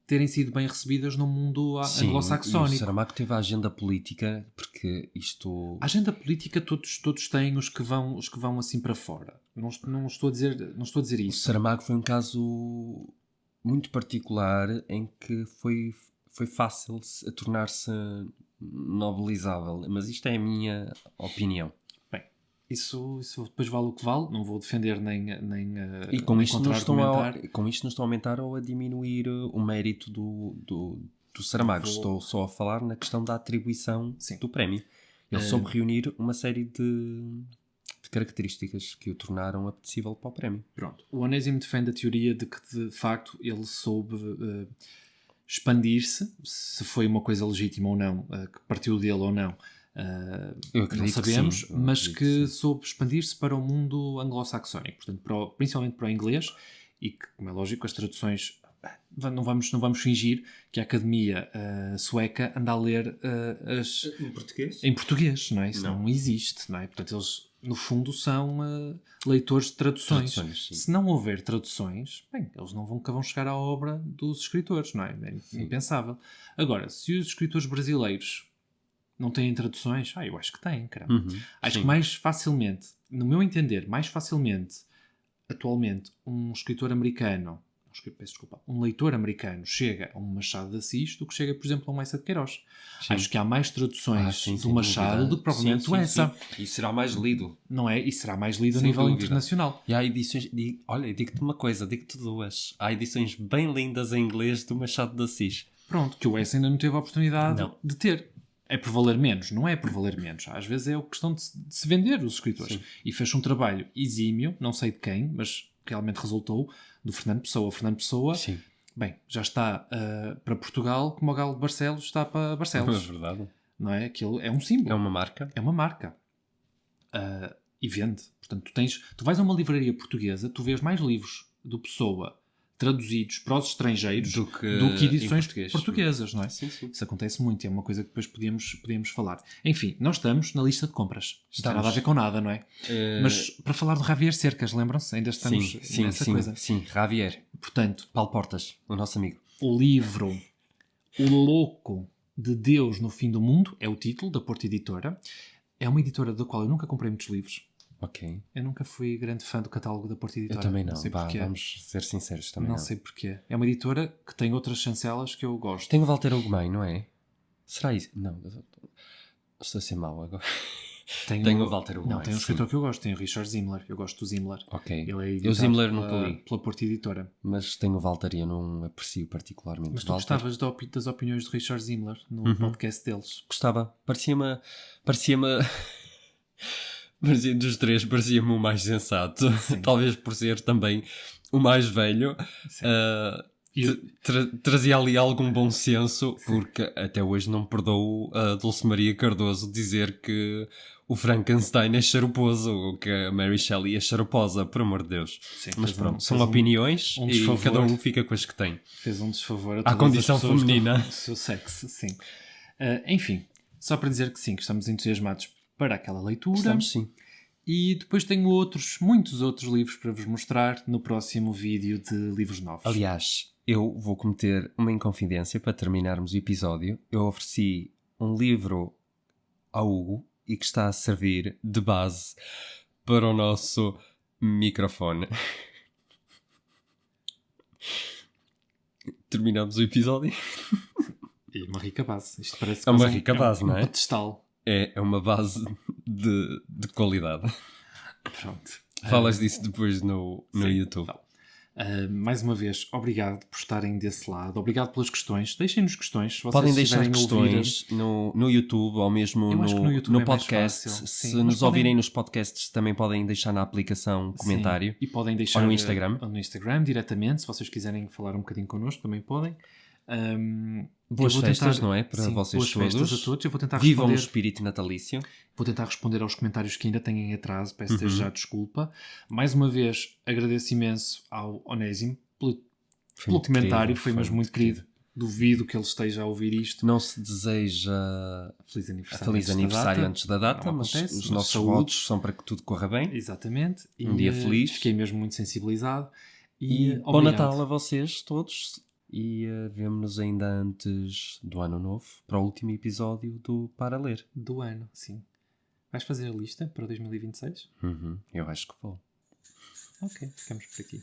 terem sido bem recebidas no mundo Sim, anglo-saxónico. E o Saramago teve a agenda política, porque isto... A agenda política todos têm os que vão assim para fora. Não estou a dizer O isso. Saramago foi um caso muito particular em que foi fácil a tornar-se novelizável, mas isto é a minha opinião. Bem, isso depois vale o que vale, não vou defender nem E com isto, não estão contra-argumentar. com isto não estão a aumentar ou a diminuir o mérito do Saramago. Estou só a falar na questão da atribuição do prémio. Ele soube reunir uma série de características que o tornaram apetecível para o prémio. Pronto. O Onésimo defende a teoria de que, de facto, ele soube expandir-se, se foi uma coisa legítima ou não, que partiu dele ou não, não sabemos, mas que soube expandir-se para o mundo anglo-saxónico, portanto, principalmente para o inglês, e que, como é lógico, as traduções... Não vamos fingir que a Academia Sueca anda a ler Em português? em português, não é? Isso não existe, não é? Portanto, eles, no fundo, são leitores de traduções. Se não houver traduções, bem, eles nunca vão chegar à obra dos escritores, não é? É impensável. Agora, se os escritores brasileiros não têm traduções, eu acho que têm, caramba. Acho que mais facilmente, no meu entender, atualmente, um escritor americano, um leitor americano chega a um Machado de Assis do que chega, por exemplo, a um Lessa de Queiroz. Sim. Acho que há mais traduções do Machado do que provavelmente o Essa. E será mais lido. Não é? E será mais lido a nível internacional. E há edições... Olha, digo-te uma coisa, digo-te duas. Há edições bem lindas em inglês do Machado de Assis. Pronto, que o Essa ainda não teve a oportunidade de ter. É por valer menos, não é por valer menos. Às vezes é a questão de se vender os escritores. Sim. E fez um trabalho exímio, não sei de quem, mas realmente resultou, do Fernando Pessoa. O Fernando Pessoa, bem, já está para Portugal como o Galo de Barcelos está para Barcelos. É verdade. Não é? Aquilo é um símbolo. É uma marca. É uma marca. E vende. Portanto, tu vais a uma livraria portuguesa, tu vês mais livros do Pessoa traduzidos para os estrangeiros do que edições portuguesas, não é? Sim. Isso acontece muito, é uma coisa que depois podíamos falar. Enfim, nós estamos na lista de compras. Não tem nada a ver com nada, não é? Mas para falar do Javier Cercas, lembram-se? Ainda estamos nessa coisa. Sim, Javier. Portanto, Paulo Portas, o nosso amigo. O livro O Louco de Deus no Fim do Mundo é o título da Porta Editora. É uma editora da qual eu nunca comprei muitos livros. Ok. Eu nunca fui grande fã do catálogo da Porta Editora. Eu também não. Sei porquê. Vamos ser sinceros, também não. Não sei porquê. É uma editora que tem outras chancelas que eu gosto. Tem o Walter Ugumem, não é? Será isso? Não. Estou a ser mau agora. Tem o Walter Ugumem. Não, tem um escritor que eu gosto. Tem o Richard Zimmler. Eu gosto do Zimmler. Ok. Ele é editado o Zimmler nunca li. Pela Porta Editora. Mas tem o Walter e eu não aprecio particularmente. Mas tu gostavas das opiniões de Richard Zimmler no podcast deles? Gostava. Parecia-me... dos três, parecia-me o mais sensato. Talvez por ser também o mais velho. Trazia ali algum bom senso, porque até hoje não perdoo a Dulce Maria Cardoso dizer que o Frankenstein é charuposo, ou que a Mary Shelley é charuposa, por amor de Deus. Sim, mas pronto, são opiniões e cada um fica com as que tem. Fez um desfavor à condição feminina. Do seu sexo, sim. Enfim, só para dizer que sim, que estamos entusiasmados para aquela leitura. Estamos, sim. E depois tenho muitos outros livros para vos mostrar no próximo vídeo de livros novos. Aliás, eu vou cometer uma inconfidência para terminarmos o episódio. Eu ofereci um livro ao Hugo e que está a servir de base para o nosso microfone. Terminamos o episódio. E uma rica base. Isto parece uma rica base, não é? Um pedestal. É uma base de qualidade. Pronto. Falas disso depois no YouTube. Então. Mais uma vez, obrigado por estarem desse lado. Obrigado pelas questões. Deixem-nos questões. Se vocês podem deixar questões no YouTube ou mesmo no podcast. Se nos ouvirem nos podcasts, também podem deixar na aplicação comentário. E podem deixar ou no Instagram. No Instagram diretamente. Se vocês quiserem falar um bocadinho connosco, também podem. Boas festas, não é? Para vocês boas todos. Festas a todos. Eu vou tentar Vivam o espírito natalício. Vou tentar responder aos comentários que ainda têm em atraso. Peço desde já desculpa. Mais uma vez, agradeço imenso ao Onésimo pelo comentário. Foi mesmo muito querido. Duvido que ele esteja a ouvir isto. Não se deseja feliz aniversário antes da data, mas os nossos votos são para que tudo corra bem. Exatamente. Um dia feliz. Fiquei mesmo muito sensibilizado. E bom obrigado. Natal a vocês todos. E vemo-nos ainda antes do ano novo para o último episódio do Para Ler. Do ano, sim. Vais fazer a lista para 2026? Eu acho que vou. Ok, ficamos por aqui.